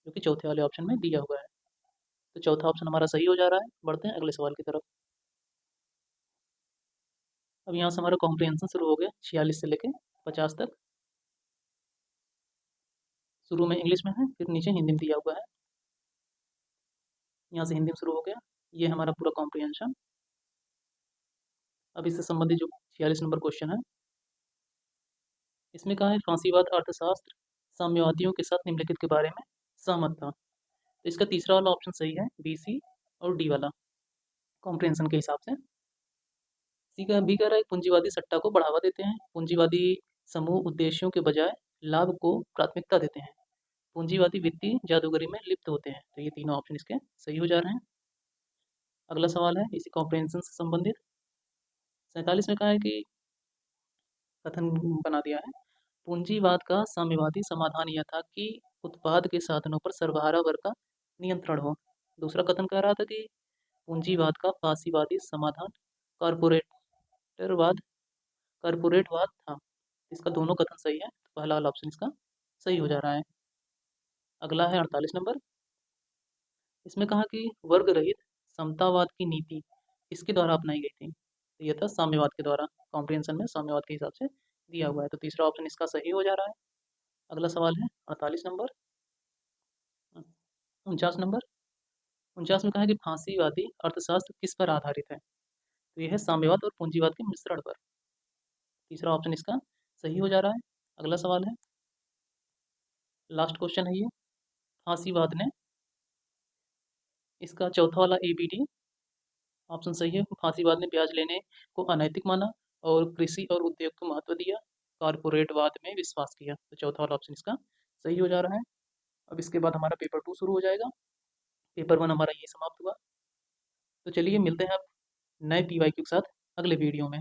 जो कि चौथे वाले ऑप्शन में दिया हुआ है। तो चौथा ऑप्शन हमारा सही हो जा रहा है। बढ़ते हैं अगले सवाल की तरफ। अब यहाँ से हमारा कॉम्प्रिहेंशन शुरू हो गया 46 से लेके 50 तक। शुरू में इंग्लिश में है, फिर नीचे हिंदी में दिया हुआ है। यहाँ से हिंदी में शुरू हो गया। ये हमारा पूरा कॉम्प्रिहेंशन। अब इससे संबंधित जो 46 नंबर क्वेश्चन है, इसमें कहा है फांसीवाद अर्थशास्त्र साम्यवादियों के साथ निम्नलिखित के बारे में सहमत था। तो इसका तीसरा वाला ऑप्शन सही है, BC और D वाला कॉम्प्रिहेंशन के हिसाब से। सी का बी कह रहा है पूंजीवादी सट्टा को बढ़ावा देते हैं। पूंजीवादी समूह उद्देश्यों के बजाय लाभ को प्राथमिकता देते हैं। पूंजीवादी वित्तीय जादूगरी में लिप्त होते हैं। तो ये तीनों ऑप्शन इसके सही हो जा रहे हैं। अगला सवाल है इसी कॉम्प्रिहेंशन से संबंधित। 47 में कहा है कि कथन बना दिया है, पूंजीवाद का साम्यवादी समाधान यह था कि उत्पाद के साधनों पर सरबराह वर्ग का नियंत्रण हो। दूसरा कथन कह रहा था कि पूंजीवाद का फासीवादी समाधान कारपोरेटरवाद कारपोरेटवाद था। इसका दोनों कथन सही है, तो पहला वाला ऑप्शन इसका सही हो जा रहा है। अगला है 48 नंबर। इसमें कहा कि वर्ग रहित समतावाद की नीति इसके द्वारा अपनाई गई थी। तो यह था साम्यवाद के द्वारा, कॉम्प्रिहेंशन में साम्यवाद के हिसाब से दिया हुआ है। तो तीसरा ऑप्शन इसका सही हो जा रहा है। अगला सवाल है 48 नंबर। 49 नंबर। 49 में कहा है कि फांसीवादी अर्थशास्त्र किस पर आधारित है। तो यह है साम्यवाद और पूंजीवाद के मिश्रण पर। तीसरा ऑप्शन इसका सही हो जा रहा है। अगला सवाल है, लास्ट क्वेश्चन है ये, फांसीवाद ने इसका चौथा वाला ए बी डी ऑप्शन सही है। फांसीवाद ने ब्याज लेने को अनैतिक माना और कृषि और उद्योग को महत्व दिया, कारपोरेटवाद में विश्वास किया। तो चौथा वाला ऑप्शन इसका सही हो जा रहा है। अब इसके बाद हमारा पेपर 2 शुरू हो जाएगा। पेपर 1 हमारा ये समाप्त हुआ। तो चलिए मिलते हैं अब नए PYQ के साथ अगले वीडियो में।